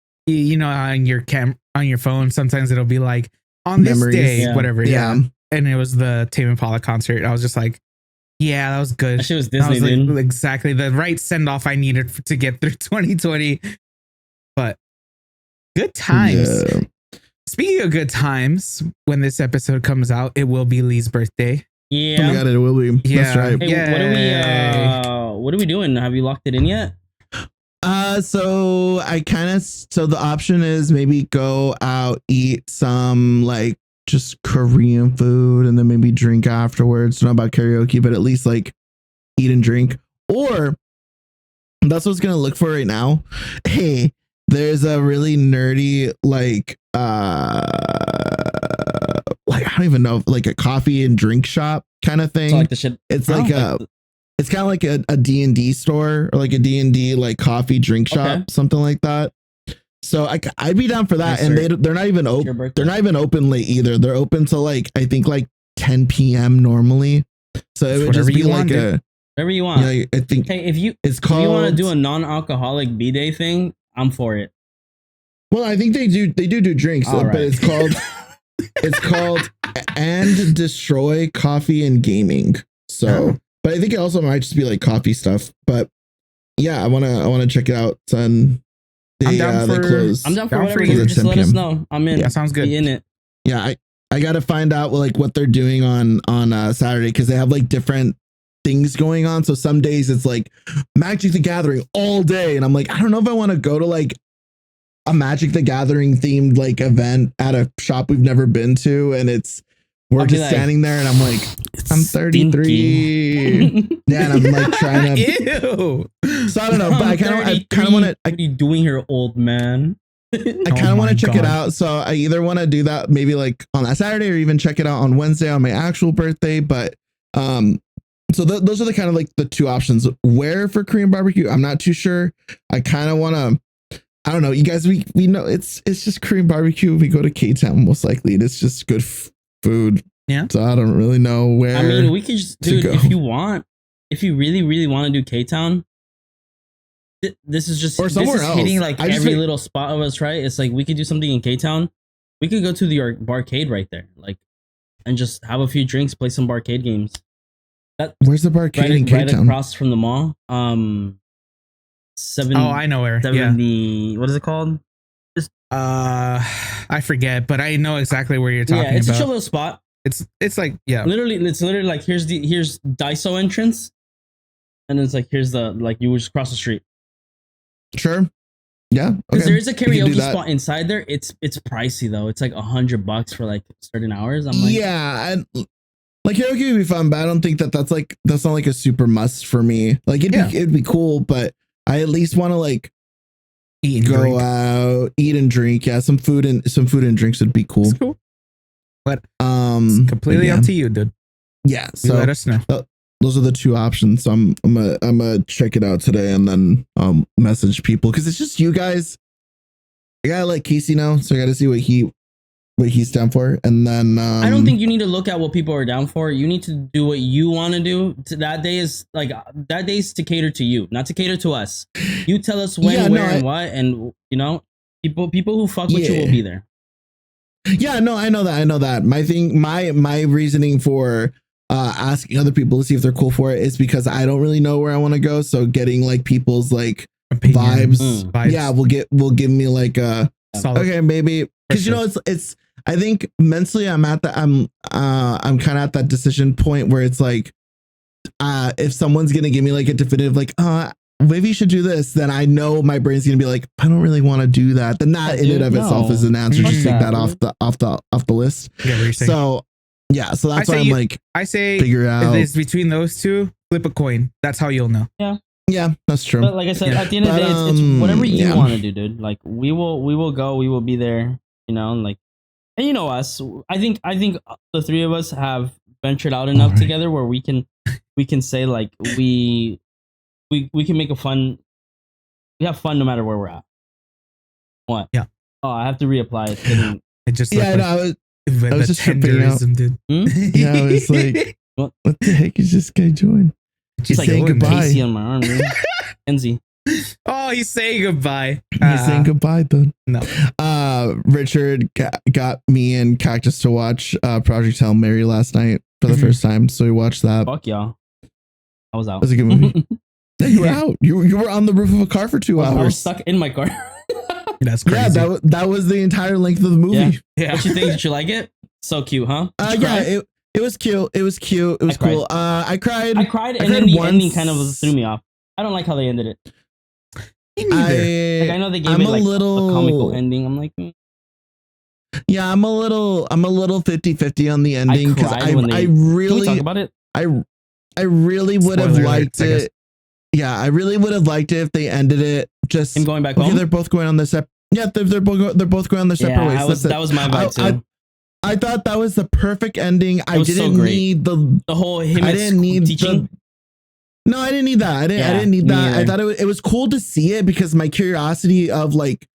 on your phone, sometimes it'll be like, on this day, whatever. Yeah. And it was the Tame Impala concert. I was just like, yeah, that was good. That shit was Disney, dude. Like, exactly the right send off I needed to get through 2020. Good times. Yeah. Speaking of good times, when this episode comes out, it will be Lee's birthday. Yeah. Oh my god, it will be. Yeah. That's right. Hey, what are we doing? Have you locked it in yet? So the option is maybe go out, eat some like just Korean food, and then maybe drink afterwards. Not about karaoke, but at least like eat and drink. Or that's what's gonna look for right now. Hey, there's a really nerdy like I don't even know, like a coffee and drink shop kind of thing. So like the shit. It's like it's kind of like a D&D store or like a D&D like coffee drink shop, something like that. So I'd be down for that. And they're not even open. They're not even open late either. They're open till like, I think like 10 p.m. normally. So it would just be like whatever you want. Yeah, I think hey, if you want to do a non-alcoholic Bday thing, I'm for it. Well, I think they do drinks, but it's called And Destroy Coffee and Gaming. So but I think it also might just be like coffee stuff. But yeah, I wanna check it out, son. They close. I'm down for whatever. Just let us know. I'm in. Yeah, sounds good. Be in it. Yeah, I gotta find out like what they're doing on Saturday, because they have like different things going on. So some days it's like Magic the Gathering all day, and I'm like, I don't know if I want to go to like a Magic the Gathering themed like event at a shop we've never been to, and we're just standing there, and I'm like, I'm 33. Yeah, and I'm like trying to. Ew. So I don't know, but I kind of want to. What are you doing here, old man? I kind of want to check it out. So I either want to do that maybe like on that Saturday, or even check it out on Wednesday on my actual birthday. But so those are the kind of like the two options. Where for Korean barbecue, I'm not too sure. I kind of want to. I don't know, you guys. We know it's just Korean barbecue. We go to K-Town most likely. It's just good food. Yeah. So I don't really know where. I mean, we could just, dude, if you really, really want to do K-Town, this is just, or somewhere else. Hitting like every little spot of us, right? It's like we could do something in K-Town. We could go to the barcade right there, like, and just have a few drinks, play some barcade games. Where's the barcade in K-Town? Right across from the mall. Oh, I know where. 70, yeah. What is it called? I forget, but I know exactly where you're talking about. Yeah, it's a chill little spot. It's like, yeah. It's literally like here's Daiso entrance, and it's like here's the, like, you would just cross the street. Sure. Yeah. Because there is a karaoke spot inside there. It's pricey though. It's like $100 for like certain hours. I'm like, yeah, like karaoke would be fun, but I don't think that's not like a super must for me. Like it'd be cool, but I at least want to like go out, eat and drink. Yeah, some food and drinks would be cool. That's cool. But it's completely up to you, dude. Yeah, so let us know. Those are the two options. So I'm gonna check it out today, and then message people, because it's just you guys. I gotta let Casey know, so I gotta see what he's down for, and then I don't think you need to look at what people are down for. You need to do what you want to do. That day is to cater to you, not to cater to us. You tell us when, where, and what, and you know, people who fuck with you will be there. Yeah, no, I know that. My reasoning for asking other people to see if they're cool for it is because I don't really know where I want to go. So getting like people's like vibes, yeah, will give me like a okay, maybe, because you know it's. I think mentally I'm kind of at that decision point where it's like, if someone's gonna give me like a definitive like, maybe you should do this, then I know my brain's gonna be like, I don't really want to do that. Then that in and of itself is an answer. Just take that off the list. So yeah, so that's why I'm like, I say figure out. If it's between those two, flip a coin. That's how you'll know. Yeah, that's true. But like I said, at the end of the day, it's whatever you want to do, dude. Like we will go, we will be there. You know, like, and you know us. I think the three of us have ventured out enough together where we can say like we can make a fun. We have fun no matter where we're at. What? Yeah. Oh, I have to reapply. It just I was just tripping out, dude. Yeah, I was like, what the heck is this guy doing? He's like saying goodbye. Casey on my arm, dude. Kenzie. Oh, he's saying goodbye. He's saying goodbye, then. No. Richard got me and Cactus to watch Project Hail Mary last night for the first time, so we watched that. Fuck y'all. I was out. It was a good movie. Yeah, you were out. You were on the roof of a car for 2 hours. I was stuck in my car. That's crazy. Yeah, that was the entire length of the movie. Yeah. What you think? Did you like it? So cute, huh? Yeah, it was cute. It was cute. It was cool. I cried. And then the ending kind of threw me off. I don't like how they ended it. Me neither. I know they gave it like a comical ending. I'm like, yeah, I'm a little 50-50 on the ending because I really, can we talk about it? I really would have liked it. Yeah, I really would have liked it if they ended it just him going back home. They're both going on their separate. Yeah, they're both going on their separate ways. That was my vibe too. I thought that was the perfect ending. I didn't need the whole him. I didn't need teaching. No, I didn't need that. I didn't need that. I thought it was cool to see it because my curiosity of like,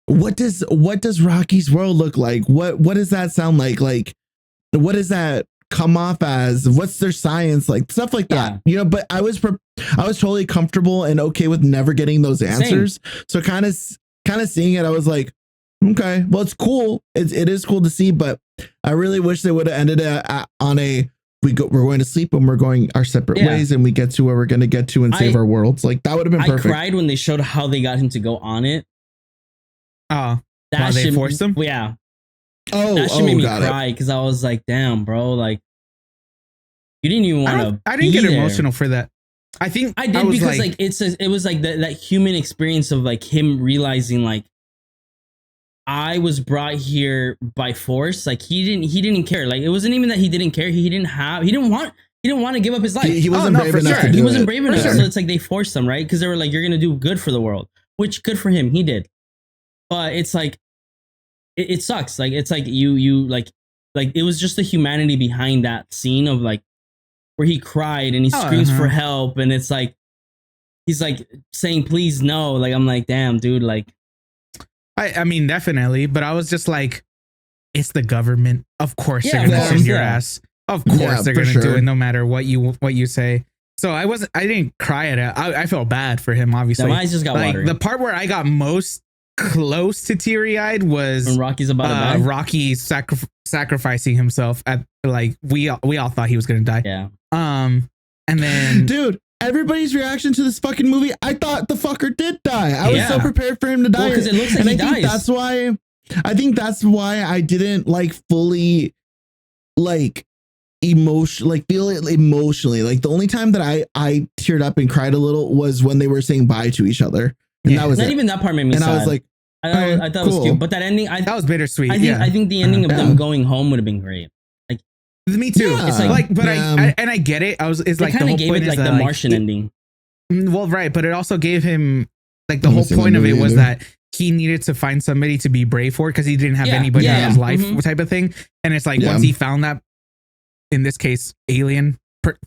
what does Rocky's world look like? What does that sound like? Like, what does that come off as? What's their science like? Stuff like that, you know. But I was totally comfortable and okay with never getting those answers. Same. So kind of seeing it, I was like, okay, well, it's cool. It is cool to see, but I really wish they would have ended it on a we're going to sleep and we're going our separate ways and we get to where we're going to get to and save our worlds. Like that would have been perfect. I cried when they showed how they got him to go on it. Oh, that they forced him? Yeah. Oh, that should make me cry because I was like, damn, bro, like you didn't even want to. I didn't get emotional for that. I think I did because like it was like that human experience of like him realizing like I was brought here by force. Like he didn't care. Like it wasn't even that he didn't care. He didn't want to give up his life. He wasn't brave enough. Sure. He wasn't brave enough. So it's like they forced him, right? Because they were like, you're gonna do good for the world, which good for him. He did. But it's like it sucks. Like it's like you like it was just the humanity behind that scene of like where he cried and he screams for help, and it's like he's like saying please no. Like I'm like, damn, dude, like I mean definitely, but I was just like, it's the government. Of course they're gonna send your ass. Of course they're gonna do it no matter what you say. So I didn't cry at it. I felt bad for him, obviously. My eyes just got watery. The part where I got most close to teary-eyed was when Rocky's about to die. Rocky sacrificing himself at like we all thought he was gonna die. Yeah. And then dude, everybody's reaction to this fucking movie, I thought the fucker did die. I was so prepared for him to die. Because it looks like he dies. I think that's why I didn't like fully like feel it emotionally. Like the only time that I teared up and cried a little was when they were saying bye to each other. And that was not even that part made me sad. I was like, I thought it was cute. But that ending, that was bittersweet. I think the ending of them going home would have been great. Like me too. Yeah. It's like but I get it. It's like the whole point is like the Martian ending. Well, right, but it also gave him like the whole point of it was that he needed to find somebody to be brave for because he didn't have anybody in his life type of thing. And it's like once he found that, in this case, alien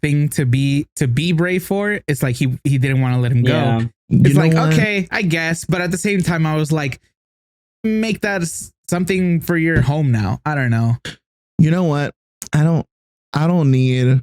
thing to be brave for, it's like he didn't want to let him go. Yeah. It's like, okay, I guess, but at the same time, I was like, make that something for your home now. I don't know. You know what? I don't need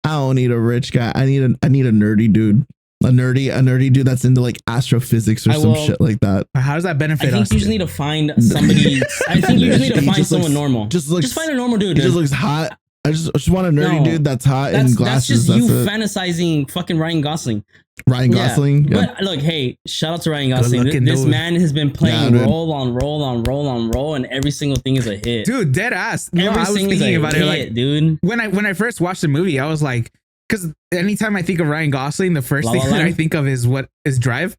a rich guy. I need a nerdy dude. A nerdy dude that's into like astrophysics or shit like that. How does that benefit us? I think you just need to find somebody. I think you just need to find someone normal. Just find a normal dude. He just looks hot. I just want a nerdy dude that's hot in glasses. That's just you fantasizing fucking Ryan Gosling. Ryan Gosling. Yeah. But look, hey, shout out to Ryan Gosling. This man has been playing roll on roll, and every single thing is a hit. Dude, dead ass. No, I was thinking about it, like, dude. When I first watched the movie, I was like, because anytime I think of Ryan Gosling, the first thing that I think of is Drive.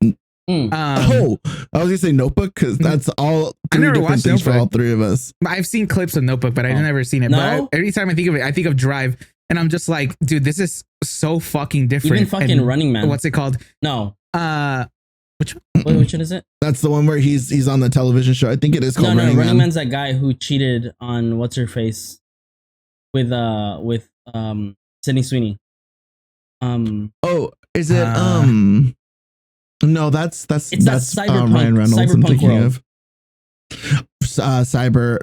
I was gonna say Notebook because that's all three different things for all three of us. I've seen clips of Notebook, but I've never seen it. No? But every time I think of it, I think of Drive, and I'm just like, dude, this is so fucking different. Even fucking Running Man. What's it called? No. Which one is it? That's the one where he's on the television show. I think it is called Running Man. Running Man's that guy who cheated on what's her face with Sydney Sweeney. Is it no, that's Cyberpunk, Ryan Reynolds Cyberpunk I'm thinking world. of.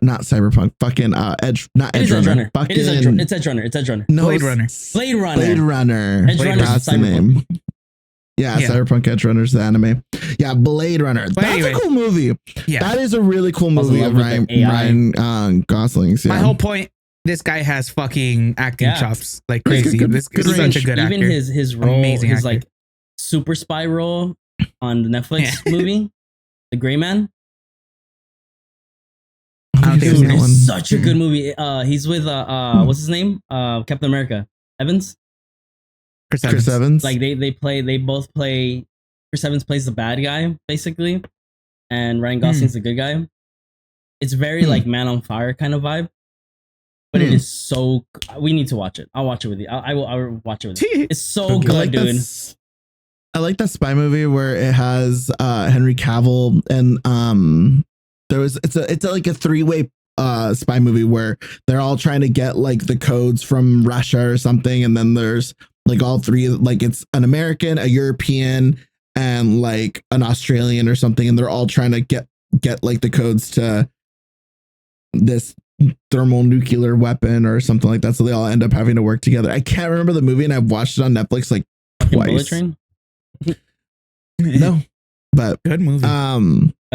Not Cyberpunk, fucking Edge Runner. It's Edge Runner. No, Blade Runner. Blade Runner. Edge Runner. That's the name. Yeah, Cyberpunk Edge Runner's the anime. Yeah, Blade Runner. That's a cool movie. Yeah, that is a really cool movie of Ryan Gosling's. Yeah. My whole point. This guy has fucking acting chops like crazy. This is such a good actor. Even his role, his like super spy role on the Netflix movie, The Gray Man. I don't think I've Dude, seen that one. It's such a good movie. He's with what's his name? Captain America. Evans. Chris Evans. Like they both play. Chris Evans plays the bad guy basically, and Ryan Gosling's the good guy. It's very like Man on Fire kind of vibe, but it is so. We need to watch it. I'll watch it with you. I will watch it with you. It's so good, dude. I like that spy movie where it has Henry Cavill and it's like a three-way spy movie where they're all trying to get like the codes from Russia or something, and then there's like all three, like it's an American, a European, and like an Australian or something, and they're all trying to get like the codes to this thermonuclear weapon or something like that, so they all end up having to work together. I can't remember the movie, and I've watched it on Netflix like twice. Bullet Train? No, but good movie.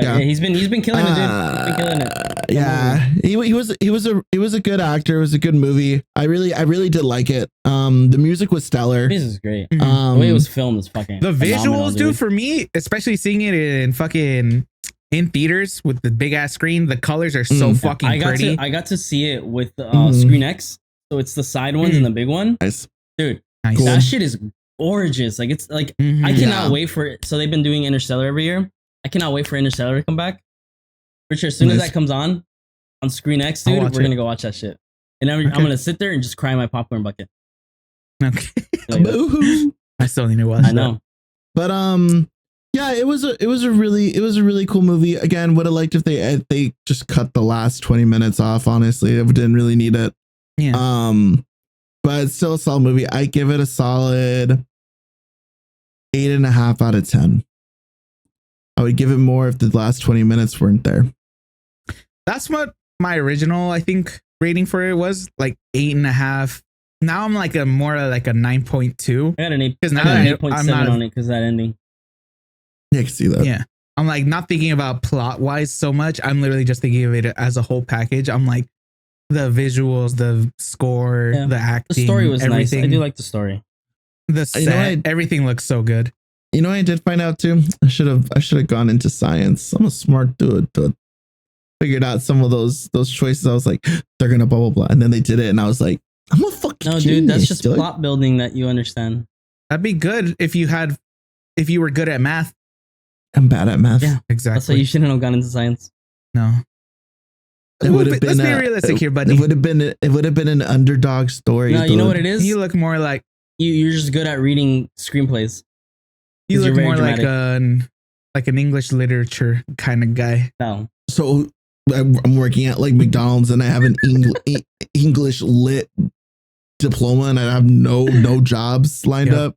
Yeah, he's been killing it, dude. He's been killing it. Yeah, he was a good actor. It was a good movie. I really did like it. The music was stellar. This is great. The way it was filmed is fucking the visuals, dude. For me, especially seeing it in fucking in theaters with the big ass screen, the colors are so fucking pretty. I got to see it with Screen X, so it's the side ones and the big one. Nice, dude. Nice. That shit is gorgeous. Like it's like I cannot wait for it. So they've been doing Interstellar every year. I cannot wait for Interstellar to come back. Richard, as soon as that comes on Screen X, dude, we're gonna go watch that shit. And I'm gonna sit there and just cry in my popcorn bucket. Okay. Boo-hoo. I still need to watch. I know. That. But yeah, it was a really cool movie. Again, would have liked if they just cut the last 20 minutes off. Honestly, I didn't really need it. Yeah. But it's still a solid movie. I give it a solid 8.5 out of 10. I would give it more if the last 20 minutes weren't there. That's what my original, I think, rating for it was, like 8.5. Now I'm like more like a 9.2. I got an 8. Because now I got an 8.7 on it because that ending. Yeah, I can see that. Yeah. I'm like not thinking about plot wise so much. I'm literally just thinking of it as a whole package. I'm like the visuals, the score, the acting. The story was everything. nice. I do like the story. The set, everything looks so good. You know what I did find out too? I should have gone into science. I'm a smart dude. Figured out some of those choices. I was like, they're gonna blah blah blah, and then they did it, and I was like, I'm a fucking no, genius, dude. That's just plot building that you understand. That'd be good if you were good at math. I'm bad at math. Yeah, exactly. That's why you shouldn't have gone into science. No. It would have been. Let's be realistic here, buddy. It would have been an underdog story. No, you know what it is. You look more like you're just good at reading screenplays. You look more dramatic. like an English literature kind of guy. No. So I'm working at like McDonald's and I have an English lit diploma and I have no jobs lined up.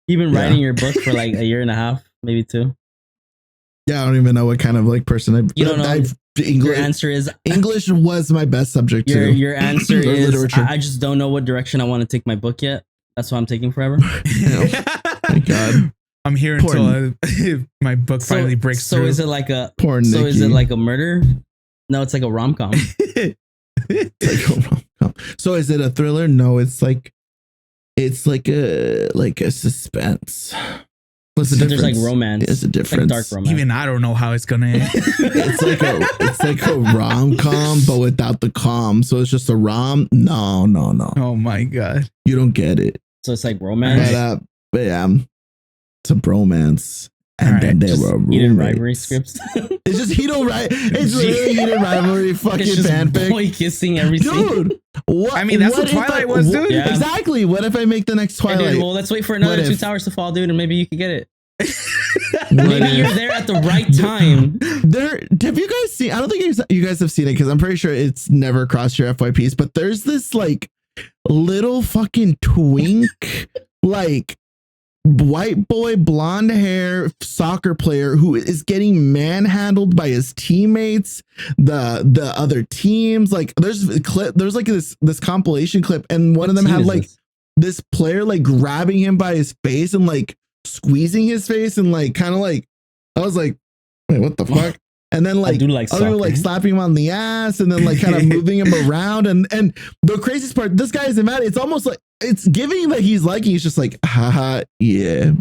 You've been writing your book for like a year and a half, maybe 2. Yeah, I don't even know what kind of like person you don't know. Your answer is English was my best subject too. Your answer is literature. I just don't know what direction I want to take my book yet. That's why I'm taking forever. My God. I'm here until my book finally breaks through. So is it like a Poor So Nikki. is it like a murder? No, it's like a rom-com. Like a rom-com. So is it a thriller? No, it's like a suspense. What's the difference? There's like romance. There's a difference. Like dark romance. Even I don't know how it's gonna end. it's like a rom-com, but without the com. So it's just a rom. No. Oh my God. You don't get it. So it's like romance. But yeah, it's a bromance. And right, then they just were heated rivalry roommates. scripts. It's just heated right. It's literally heated rivalry fucking It's just fanfic. boy kissing every scene. Dude, what? I mean, that's what Twilight was, dude. Yeah. Exactly. What if I make the next Hey, Twilight? dude, well, let's wait for another 2 towers to fall, dude, and maybe you could get it. What Maybe if- you're there at the right time. Have you guys seen? I don't think you guys have seen it because I'm pretty sure it's never crossed your FYPs. But there's this like little fucking twink, like white boy, blonde hair soccer player who is getting manhandled by his teammates, the other teams. Like there's like this compilation clip, and one of them had like this player like grabbing him by his face and like squeezing his face and like kind of like I was like, wait, what the fuck? And then like other people like slapping him on the ass and then like kind of moving him around and the craziest part, this guy isn't mad. It's almost like it's giving that he's liking. He's just like, haha, yeah,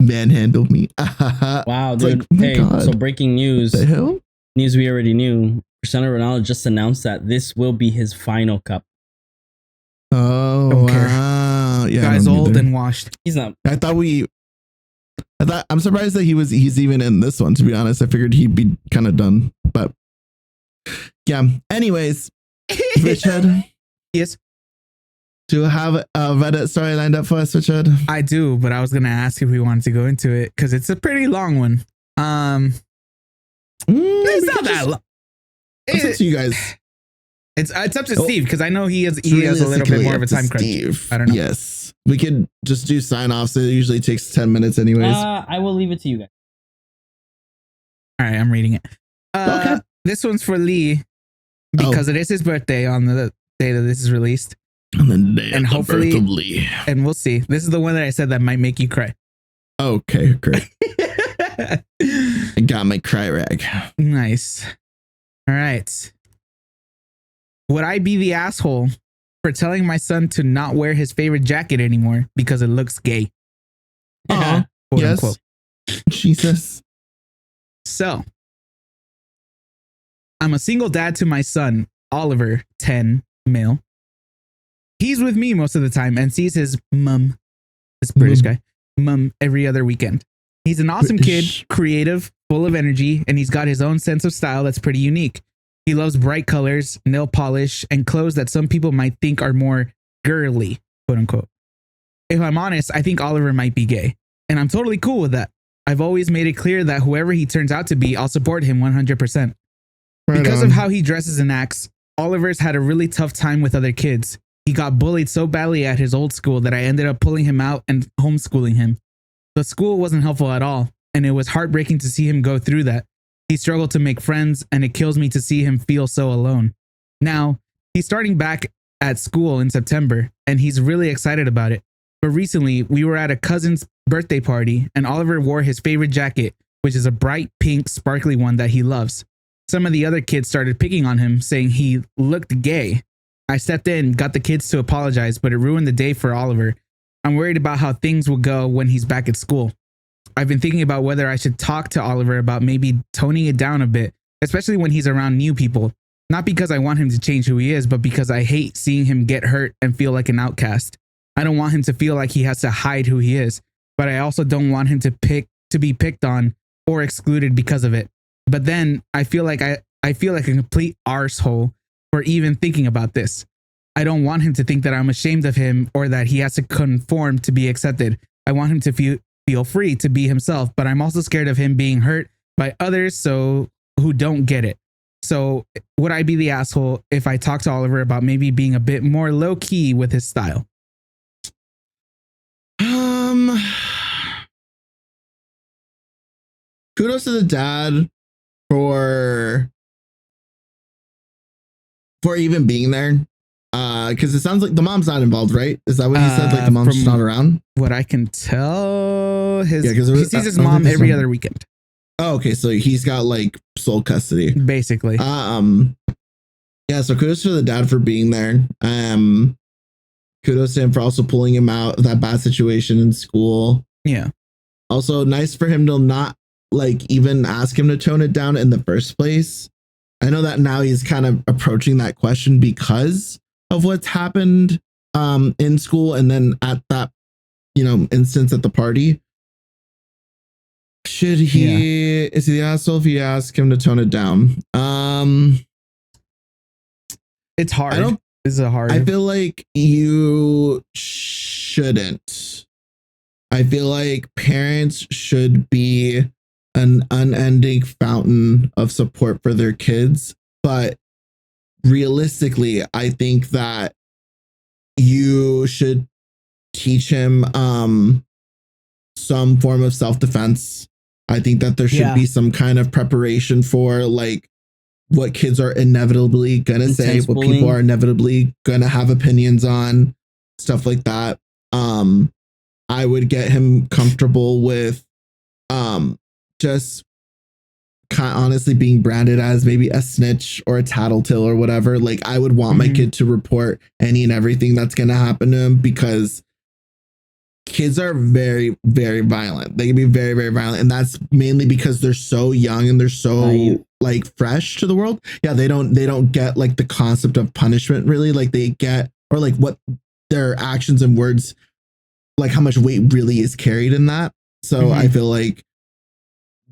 manhandle me. Wow, It's dude. like, oh my Hey, God. so breaking news. The hell? News we already knew. Cristiano Ronaldo just announced that this will be his final cup. Oh, Don't care. wow. Yeah, Guy's old and washed. He's not. I'm surprised that he's even in this one, to be honest. I figured he'd be kind of done, but yeah. Anyways, Richard. Yes. Do you have a Reddit story lined up for us, Richard? I do, but I was gonna ask if we wanted to go into it because it's a pretty long one. It's not that long. It's up to you guys. It's up to Steve because I know he has a little bit more of a time crunch. Steve. I don't know. Yes, we could just do sign offs. It usually takes 10 minutes, anyways. I will leave it to you guys. All right, I'm reading it. Okay. This one's for Lee because it is his birthday on the day that this is released. On the day and of hopefully, the birth of Lee. And we'll see. This is the one that I said that might make you cry. Okay, great. I got my cry rag. Nice. All right. Would I be the asshole for telling my son to not wear his favorite jacket anymore because it looks gay? Quote yes. Unquote. Jesus. So, I'm a single dad to my son, Oliver, 10, male. He's with me most of the time and sees his mum, this British guy, mum every other weekend. He's an awesome kid, creative, full of energy, and he's got his own sense of style that's pretty unique. He loves bright colors, nail polish, and clothes that some people might think are more girly, quote unquote. If I'm honest, I think Oliver might be gay, and I'm totally cool with that. I've always made it clear that whoever he turns out to be, I'll support him 100%. Because of how he dresses and acts, Oliver's had a really tough time with other kids. He got bullied so badly at his old school that I ended up pulling him out and homeschooling him. The school wasn't helpful at all, and it was heartbreaking to see him go through that. He struggled to make friends, and it kills me to see him feel so alone. Now, he's starting back at school in September, and he's really excited about it. But recently, we were at a cousin's birthday party, and Oliver wore his favorite jacket, which is a bright pink, sparkly one that he loves. Some of the other kids started picking on him, saying he looked gay. I stepped in, got the kids to apologize, but it ruined the day for Oliver. I'm worried about how things will go when he's back at school. I've been thinking about whether I should talk to Oliver about maybe toning it down a bit, especially when he's around new people. Not because I want him to change who he is, but because I hate seeing him get hurt and feel like an outcast. I don't want him to feel like he has to hide who he is, but I also don't want him to be picked on or excluded because of it. But then I feel like a complete arsehole for even thinking about this. I don't want him to think that I'm ashamed of him or that he has to conform to be accepted. I want him to feel free to be himself, but I'm also scared of him being hurt by others who don't get it. So would I be the asshole if I talk to Oliver about maybe being a bit more low key with his style? Kudos to the dad for even being there. Because it sounds like the mom's not involved, right? Is that what he said? Like the mom's just not around? What I can tell, he sees his mom every other weekend. Oh, okay. So he's got like sole custody. Basically. Yeah, so kudos to the dad for being there. Kudos to him for also pulling him out of that bad situation in school. Yeah. Also nice for him to not like even ask him to tone it down in the first place. I know that now he's kind of approaching that question because of what's happened in school and then at that, instance at the party. Is he the asshole if you ask him to tone it down? It's hard. I feel like you shouldn't. I feel like parents should be an unending fountain of support for their kids. But realistically, I think that you should teach him some form of self-defense. I think that there should be some kind of preparation for like what kids are inevitably going to say, what bullying. people are inevitably going to have opinions on, stuff like that. I would get him comfortable with just kind of honestly being branded as maybe a snitch or a tattletale or whatever. Like I would want my kid to report any and everything that's going to happen to him because kids are very, very violent. They can be very, very violent, and that's mainly because they're so young and they're so like fresh to the world. Yeah, they don't get like the concept of punishment really. Like they get, or like what their actions and words, like how much weight really is carried in that. So I feel like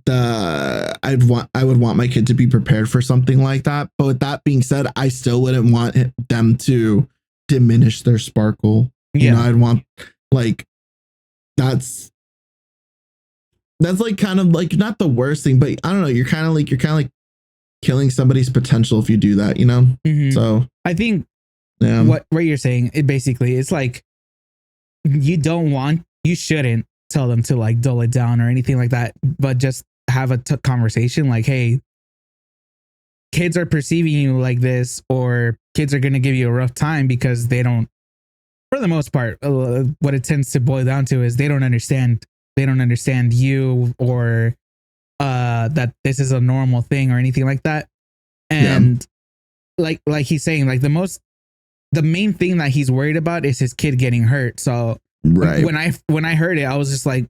I would want my kid to be prepared for something like that. But with that being said, I still wouldn't want them to diminish their sparkle. You know, I'd want like that's like kind of like not the worst thing, but I don't know. You're kind of like killing somebody's potential if you do that, you know? So I think what you're saying, it basically, it's like you shouldn't tell them to like dull it down or anything like that, but just have a conversation like, hey, kids are perceiving you like this, or kids are going to give you a rough time because they don't, for the most part, what it tends to boil down to is they don't understand you, or that this is a normal thing or anything like that. And like he's saying, like the main thing that he's worried about is his kid getting hurt. So when I heard it, I was just like,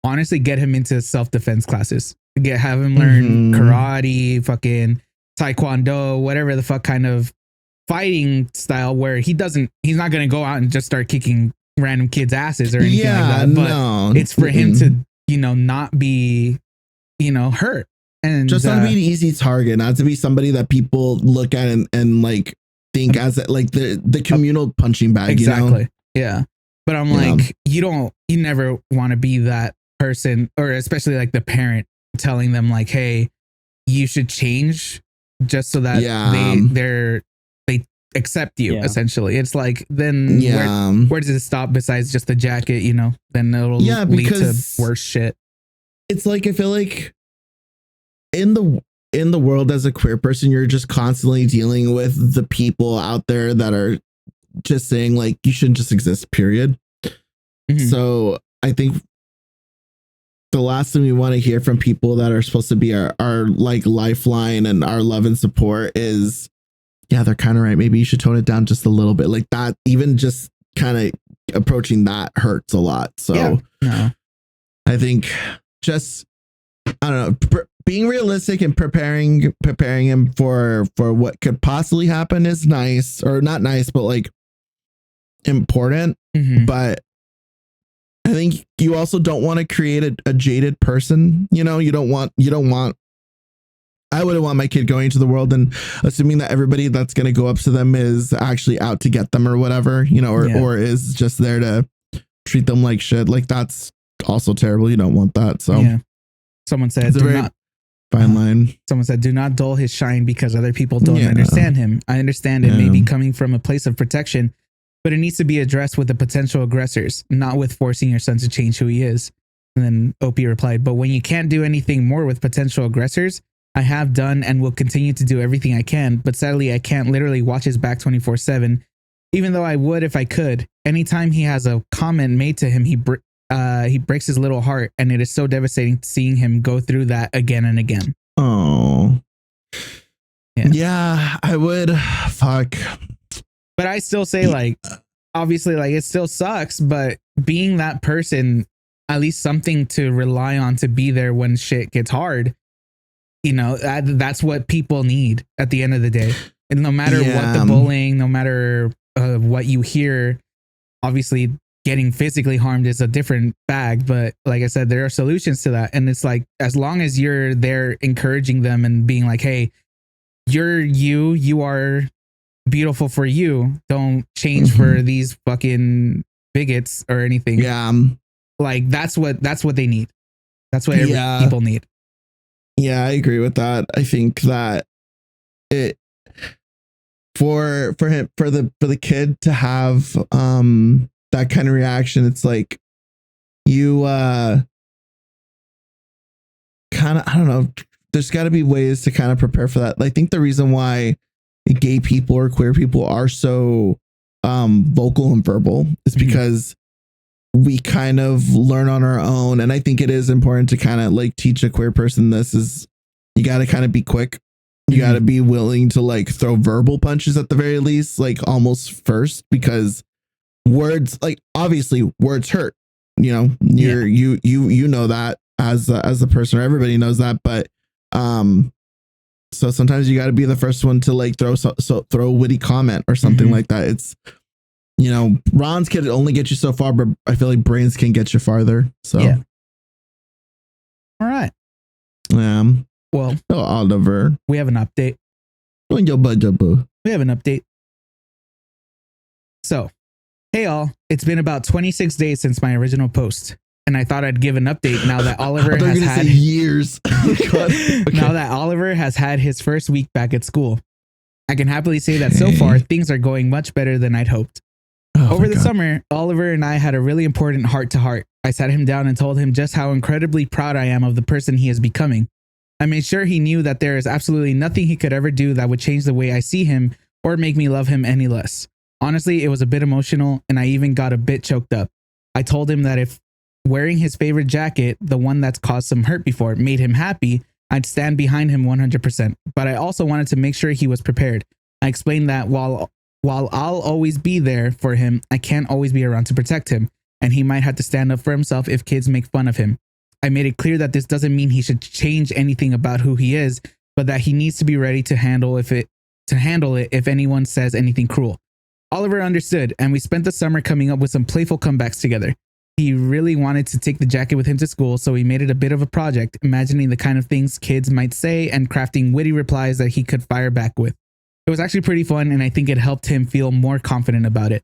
honestly, get him into self-defense classes, have him learn karate, fucking taekwondo, whatever the fuck kind of fighting style, where he's not going to go out and just start kicking random kids' asses or anything like that. But it's for him to, not be, hurt. And just not to be an easy target, not to be somebody that people look at and like think as like the communal punching bag. Exactly. Yeah. But I'm like, you never want to be that person, or especially like the parent telling them like, hey, you should change just so that they accept you. Essentially, it's like, then where does it stop besides just the jacket? Then it'll lead to worse shit. It's like, I feel like in the world as a queer person, you're just constantly dealing with the people out there that are just saying like you shouldn't just exist, period. So I think the last thing we want to hear from people that are supposed to be our like lifeline and our love and support is, yeah, they're kind of right, maybe you should tone it down just a little bit. Like that, even just kind of approaching that hurts a lot. So I think just, I don't know, being realistic and preparing him for what could possibly happen is nice, or not nice, but like important. But I think you also don't want to create a jaded person. You don't want, I wouldn't want my kid going into the world and assuming that everybody that's going to go up to them is actually out to get them or whatever, or is just there to treat them like shit. Like that's also terrible. You don't want that. So someone said, fine line. Someone said, do not dull his shine because other people don't understand him. I understand it may be coming from a place of protection, but it needs to be addressed with the potential aggressors, not with forcing your son to change who he is. And then Opie replied, but when you can't do anything more with potential aggressors, I have done and will continue to do everything I can, but sadly I can't literally watch his back 24/7, even though I would if I could. Anytime he has a comment made to him, he breaks his little heart, and it is so devastating seeing him go through that again and again. Oh. Yeah, I would. Fuck. But I still say, like, obviously, like, it still sucks, but being that person, at least something to rely on to be there when shit gets hard, that's what people need at the end of the day. And no matter what the bullying, no matter what you hear, obviously getting physically harmed is a different bag. But like I said, there are solutions to that. And it's like, as long as you're there encouraging them and being like, hey, you are beautiful for you. Don't change for these fucking bigots or anything. Yeah. Like that's what they need. That's what people need. Yeah, I agree with that. I think that it for the kid to have that kind of reaction, it's like you kind of, I don't know, there's got to be ways to kind of prepare for that. I think the reason why gay people or queer people are so vocal and verbal is because we kind of learn on our own. And I think it is important to kind of like teach a queer person this is, you got to kind of be quick. You got to be willing to like throw verbal punches at the very least, like almost first, because words, like obviously words hurt. you know that as a person, or everybody knows that, but so sometimes you got to be the first one to like throw a witty comment or something like that. It's, Rons can only get you so far, but I feel like brains can get you farther. So yeah. All right. Well, Oliver, we have an update. We have an update. So, hey all, it's been about 26 days since my original post, and I thought I'd give an update now that Oliver has had years. Okay. Now that Oliver has had his first week back at school. I can happily say that so far things are going much better than I'd hoped. Over the summer, Oliver and I had a really important heart-to-heart. I sat him down and told him just how incredibly proud I am of the person he is becoming. I made sure he knew that there is absolutely nothing he could ever do that would change the way I see him or make me love him any less. Honestly, it was a bit emotional, and I even got a bit choked up. I told him that if wearing his favorite jacket, the one that's caused some hurt before, made him happy, I'd stand behind him 100%. But I also wanted to make sure he was prepared. I explained that while I'll always be there for him, I can't always be around to protect him, and he might have to stand up for himself if kids make fun of him. I made it clear that this doesn't mean he should change anything about who he is, but that he needs to be ready to handle it if anyone says anything cruel. Oliver understood, and we spent the summer coming up with some playful comebacks together. He really wanted to take the jacket with him to school, so we made it a bit of a project, imagining the kind of things kids might say and crafting witty replies that he could fire back with. It was actually pretty fun, and I think it helped him feel more confident about it.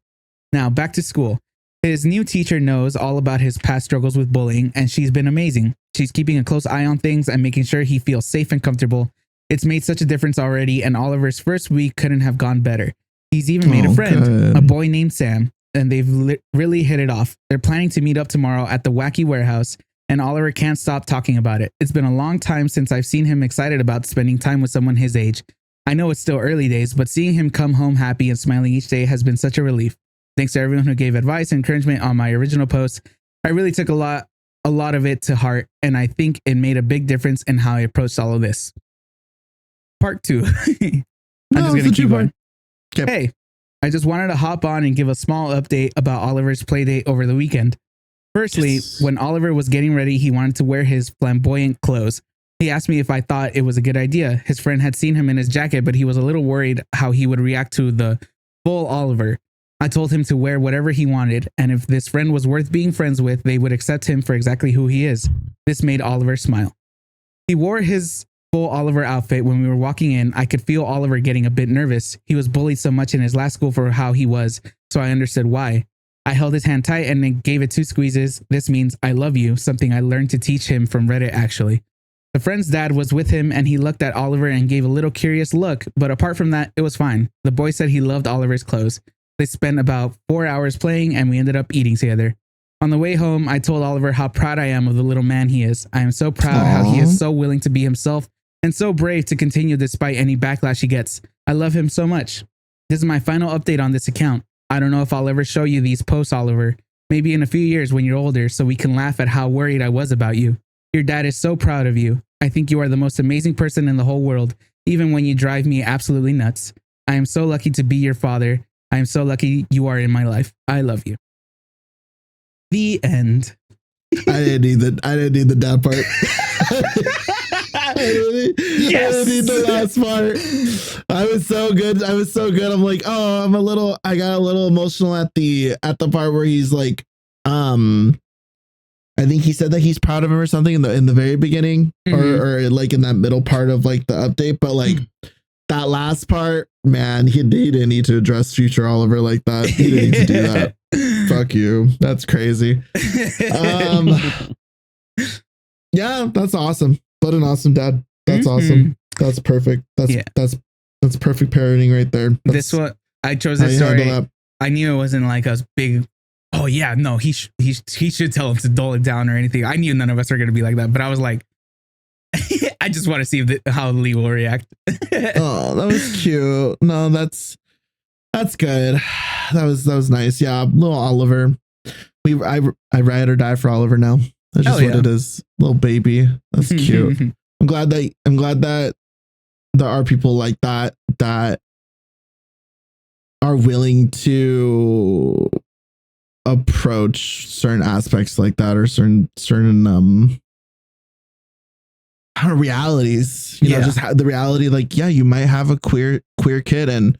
Now, back to school. His new teacher knows all about his past struggles with bullying, and she's been amazing. She's keeping a close eye on things and making sure he feels safe and comfortable. It's made such a difference already, and Oliver's first week couldn't have gone better. He's even made a friend, a boy named Sam, and they've really hit it off. They're planning to meet up tomorrow at the Wacky Warehouse, and Oliver can't stop talking about it. It's been a long time since I've seen him excited about spending time with someone his age. I know it's still early days, but seeing him come home happy and smiling each day has been such a relief. Thanks to everyone who gave advice and encouragement on my original post. I really took a lot of it to heart, and I think it made a big difference in how I approached all of this. Part 2. I'm just going to keep going. Okay. Hey, I just wanted to hop on and give a small update about Oliver's playdate over the weekend. Firstly, when Oliver was getting ready, he wanted to wear his flamboyant clothes. He asked me if I thought it was a good idea. His friend had seen him in his jacket, but he was a little worried how he would react to the full Oliver. I told him to wear whatever he wanted, and if this friend was worth being friends with, they would accept him for exactly who he is. This made Oliver smile. He wore his full Oliver outfit when we were walking in. I could feel Oliver getting a bit nervous. He was bullied so much in his last school for how he was, so I understood why. I held his hand tight and then gave it 2 squeezes. This means I love you, something I learned to teach him from Reddit actually. The friend's dad was with him and he looked at Oliver and gave a little curious look, but apart from that, it was fine. The boy said he loved Oliver's clothes. They spent about 4 hours playing and we ended up eating together. On the way home, I told Oliver how proud I am of the little man he is. I am so proud how he is so willing to be himself and so brave to continue despite any backlash he gets. I love him so much. This is my final update on this account. I don't know if I'll ever show you these posts, Oliver. Maybe in a few years when you're older so we can laugh at how worried I was about you. Your dad is so proud of you. I think you are the most amazing person in the whole world, even when you drive me absolutely nuts. I am so lucky to be your father. I am so lucky you are in my life. I love you. The end. I didn't need the dad part. I didn't need the last part. I was so good. I'm like, oh, I got a little emotional at the part where he's like, I think he said that he's proud of him or something in the very beginning, or like in that middle part of like the update. But like that last part, man, he didn't need to address future Oliver like that. He didn't need to do that. Fuck you. That's crazy. Yeah, that's awesome. What an awesome dad. That's awesome. That's perfect. That's perfect parenting right there. This one, I chose this story. I knew it wasn't like a big. Oh yeah, no, he should tell him to dull it down or anything. I knew none of us are gonna be like that, but I was like, I just want to see how Lee will react. Oh, that was cute. No, that's good. That was nice. Yeah, little Oliver. I ride or die for Oliver now. That's just what it is. Little baby. That's cute. I'm glad that there are people like that are willing to approach certain aspects like that, or certain realities, you know, just the reality, like, yeah, you might have a queer kid. And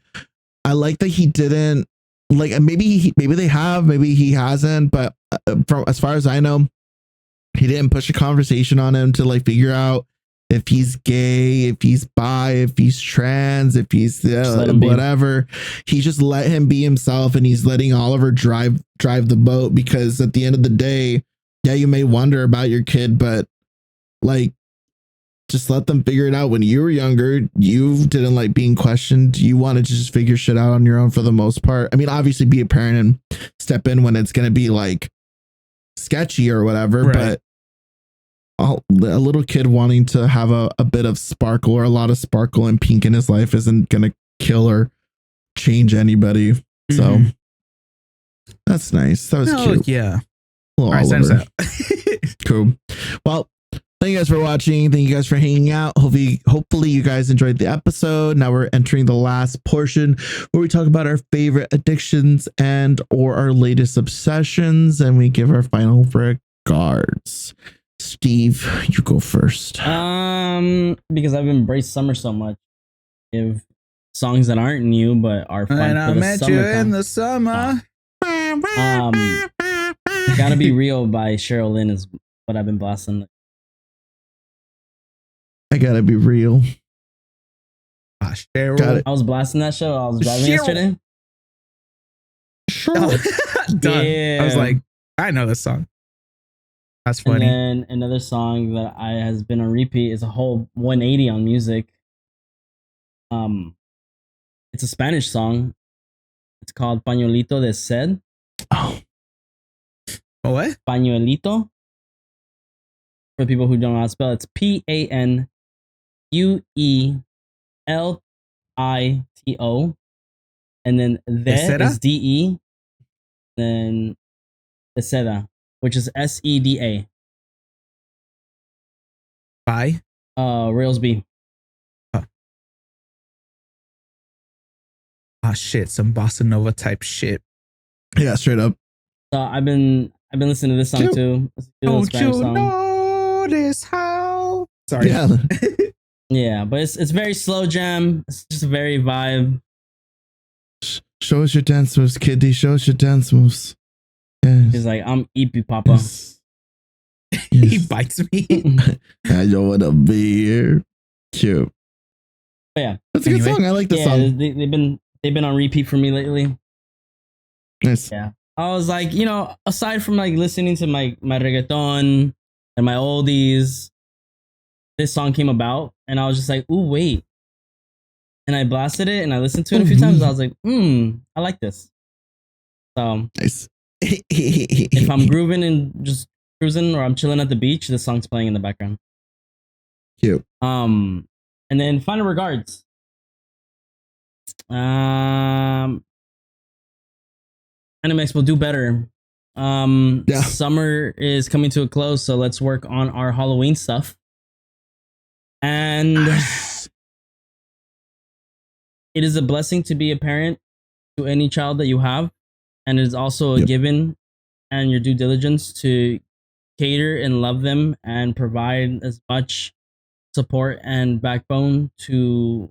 I like that he didn't, like, maybe they have, maybe he hasn't, but from as far as I know, he didn't push a conversation on him to like figure out if he's gay, if he's bi, if he's trans, if he's whatever. He just let him be himself, and he's letting Oliver drive the boat, because at the end of the day, yeah, you may wonder about your kid, but like, just let them figure it out. When you were younger, you didn't like being questioned. You wanted to just figure shit out on your own for the most part. I mean, obviously be a parent and step in when it's going to be like sketchy or whatever, right. But a little kid wanting to have a bit of sparkle, or a lot of sparkle and pink in his life, isn't going to kill or change anybody. Mm-hmm. So that's nice. That was cute. Yeah. All right, cool. Well, thank you guys for watching. Thank you guys for hanging out. Hopefully you guys enjoyed the episode. Now we're entering the last portion where we talk about our favorite addictions and or our latest obsessions, and we give our final regards. Steve, you go first. Because I've embraced summer so much, give songs that aren't new but are fun. And I met you in the summer. Gotta Be Real by Cheryl Lynn is what I've been blasting. I Gotta Be Real. Cheryl. I was blasting that show. I was driving yesterday. Done. I was like, I know this song. That's funny. And then another song that has been on repeat is a whole 180 on music. It's a Spanish song. It's called Pañuelito de Sed. Oh. What? Pañuelito. For people who don't know how to spell, it's Panuelito. And then de is DE. Then de Seda, which is SEDA. By Rails B. Shit, some bossa nova type shit. Yeah, straight up. So I've been listening to this song too. Don't you notice how? Sorry. Yeah. Yeah, but it's very slow jam. It's just a very vibe. Show us your dance moves, kiddie. Show us your dance moves. Yes. He's like, I'm Eepy Papa. Yes. He bites me. I don't want to be here. Cute. But yeah, that's a good song. I like this song. They've been on repeat for me lately. Nice. Yeah, I was like, you know, aside from like listening to my reggaeton and my oldies, this song came about, and I was just like, ooh, wait. And I blasted it, and I listened to it a few times. I was like, I like this. So nice. If I'm grooving and just cruising, or I'm chilling at the beach, this song's playing in the background. Cute. And then final regards. Anime Expo, do better. Summer is coming to a close, so let's work on our Halloween stuff. And it is a blessing to be a parent to any child that you have, and it is also a given and your due diligence to cater and love them and provide as much support and backbone to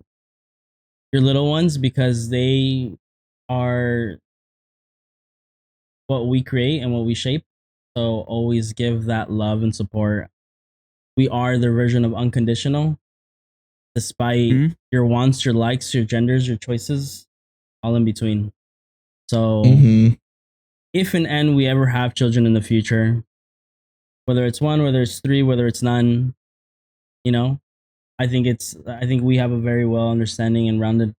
your little ones, because they are what we create and what we shape. So always give that love and support. We are the version of unconditional, despite your wants, your likes, your genders, your choices, all in between. So if and when we ever have children in the future, whether it's one, whether it's three, whether it's none, you know, I think we have a very well understanding and rounded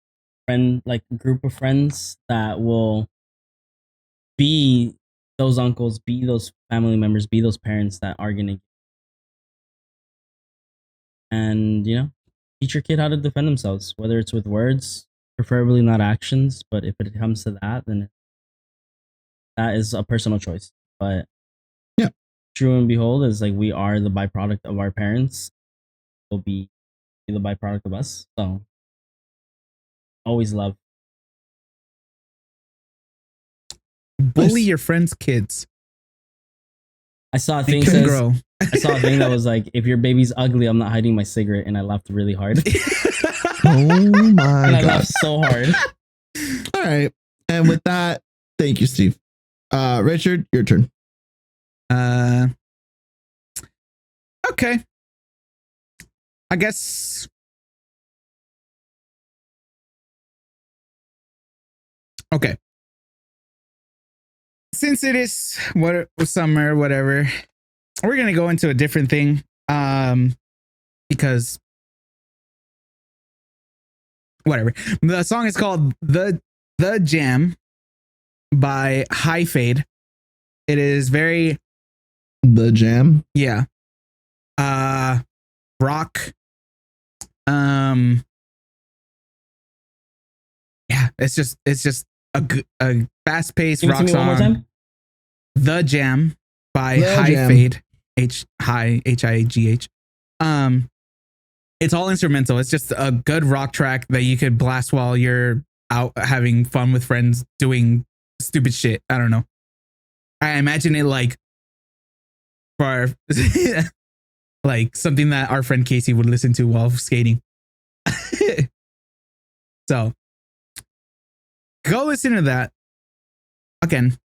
group of friends that will be those uncles, be those family members, be those parents that are gonna, and you know, teach your kid how to defend themselves, whether it's with words, preferably not actions, but if it comes to that, then that is a personal choice. But true and behold, is like we are the byproduct of our parents. Will be the byproduct of us. So always love. bully your friends' kids. I saw a They thing can says grow. I saw a thing that was like, if your baby's ugly, I'm not hiding my cigarette, and I laughed really hard. Oh my And I god! laughed so hard. All right, and with that, thank you, Steve. Richard, your turn. Okay. I guess. Okay. Since it is summer, whatever, we're gonna go into a different thing. Because whatever. The song is called The Jam by High Fade. It is very The Jam. yeah. Rock. Yeah, it's just a fast paced rock Give it to me one more song. time. The Jam by The High Jam. Fade. Highgh. It's all instrumental. It's just a good rock track that you could blast while you're out having fun with friends doing stupid shit. I don't know. I imagine it like for like something that our friend Casey would listen to while skating. So go listen to that. Again,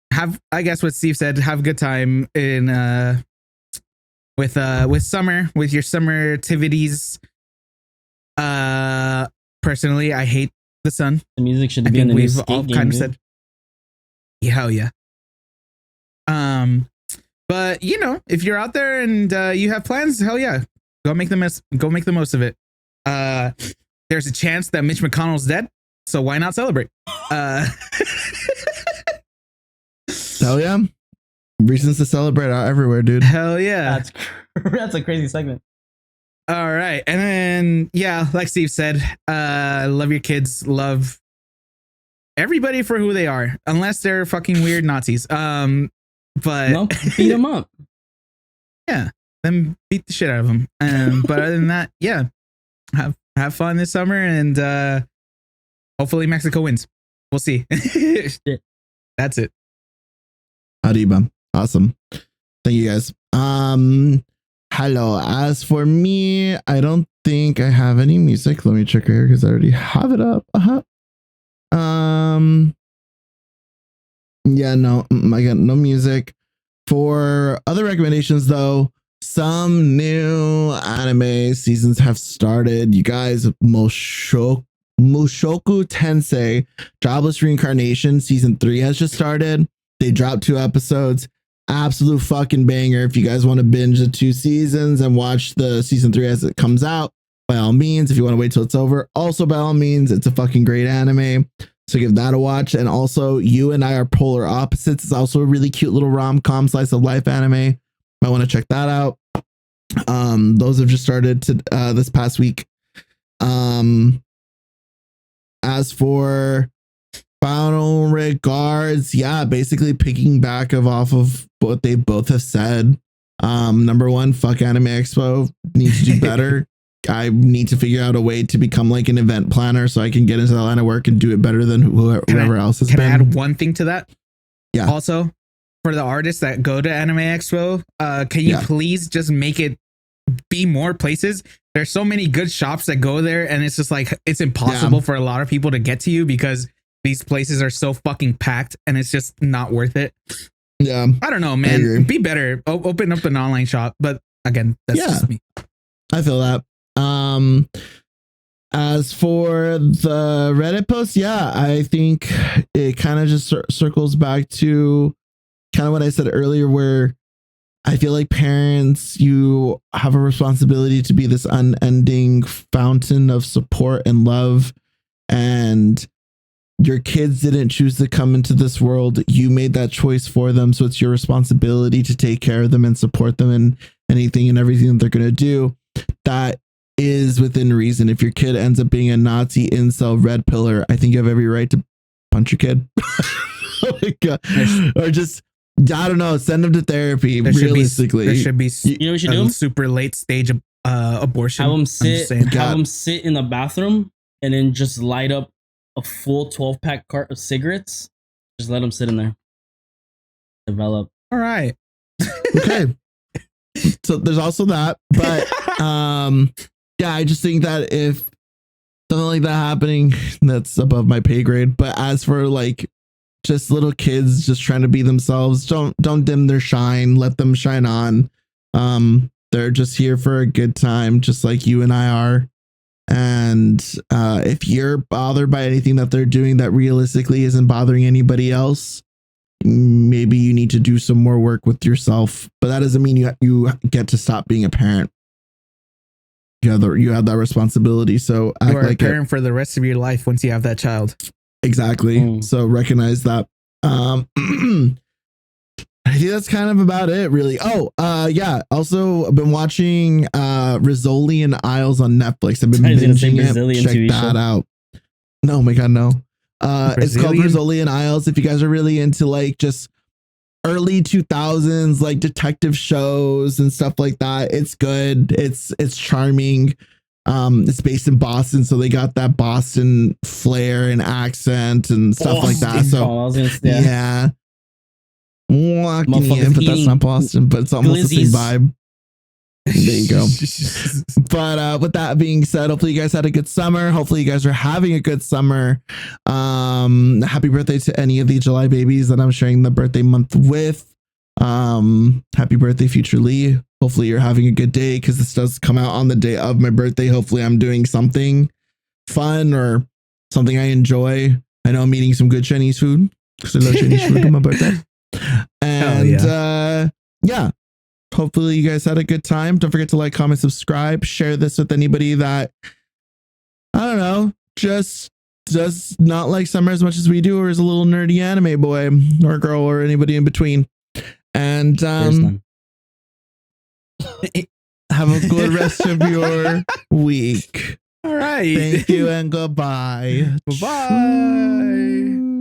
I guess what Steve said, have a good time in with summer, with your summer activities. Personally, I hate the sun. The music should I be in think the new we've skate all game, kind of dude. said, yeah, hell yeah. But you know, if you're out there and you have plans, hell yeah, go make the most of it. There's a chance that Mitch McConnell's dead, so why not celebrate? Hell yeah. Reasons to celebrate are everywhere, dude. Hell yeah. That's a crazy segment. All right. And then, yeah, like Steve said, love your kids, love everybody for who they are, unless they're fucking weird Nazis. But No, beat them up. Yeah, then beat the shit out of them. But other than that, yeah, have fun this summer, and hopefully Mexico wins. We'll see. That's it. Arriba. Awesome. Thank you guys. Hello. As for me, I don't think I have any music. Let me check here because I already have it up. Yeah, no, I got no music. For other recommendations, though, some new anime seasons have started. You guys, Mushoku Tensei Jobless Reincarnation season 3 has just started. They dropped 2 episodes. Absolute fucking banger. If you guys want to binge the 2 seasons and watch the season 3 as it comes out, by all means. If you want to wait till it's over, also by all means. It's a fucking great anime. So give that a watch. And also, You and I Are Polar Opposites. It's also a really cute little rom-com slice of life anime. Might want to check that out. Those have just started to this past week. As for final regards, yeah, basically picking back off of what they both have said. Number one, fuck Anime Expo. Need to do better. I need to figure out a way to become like an event planner so I can get into that line of work and do it better than whoever else has been. Can I add one thing to that? Yeah. Also, for the artists that go to Anime Expo, can you please just make it be more places? There's so many good shops that go there, and it's just like it's impossible for a lot of people to get to you because these places are so fucking packed, and it's just not worth it. Yeah, I don't know, man. Be better. Open up an online shop, but again, that's just me. I feel that. As for the Reddit post, yeah, I think it kind of just circles back to kind of what I said earlier, where I feel like parents, you have a responsibility to be this unending fountain of support and love, and your kids didn't choose to come into this world. You made that choice for them. So it's your responsibility to take care of them and support them in anything and everything that they're going to do. That is within reason. If your kid ends up being a Nazi incel red pillar, I think you have every right to punch your kid. Oh my God. Or just, I don't know, send them to therapy. Realistically, there should be you know what you do? Super late stage abortion. Have them sit in the bathroom and then just light up a full 12-pack cart of cigarettes. Just let them sit in there. develop. All right. Okay. So there's also that, but yeah, I just think that if something like that happening, that's above my pay grade. But as for like just little kids just trying to be themselves, don't dim their shine, let them shine on. They're just here for a good time, just like you and I are. And if you're bothered by anything that they're doing that realistically isn't bothering anybody else, maybe you need to do some more work with yourself. But that doesn't mean you get to stop being a parent. You have that responsibility. So act you are like a parent for the rest of your life once you have that child. Exactly. So recognize that. I think that's kind of about it, really. Oh, yeah. Also, I've been watching Rizzoli and Isles on Netflix. I've been binging it. Check that out. No, my God, no. It's called Rizzoli and Isles. If you guys are really into like just early 2000s like detective shows and stuff like that, it's good. It's charming. It's based in Boston, so they got that Boston flair and accent and stuff like that. So yeah. Walking in, but that's not Boston, but it's almost the same vibe. There you go. But with that being said, hopefully you guys had a good summer. Hopefully you guys are having a good summer. Happy birthday to any of the July babies that I'm sharing the birthday month with. Happy birthday, future Lee. Hopefully you're having a good day, because this does come out on the day of my birthday. Hopefully I'm doing something fun or something I enjoy. I know I'm eating some good Chinese food, because I love Chinese food on my birthday. And yeah, hopefully you guys had a good time. Don't forget to like, comment, subscribe, share this with anybody that, I don't know, just does not like summer as much as we do, or is a little nerdy anime boy or girl or anybody in between. And have a good rest of your week. All right. Thank you and goodbye. Bye-bye.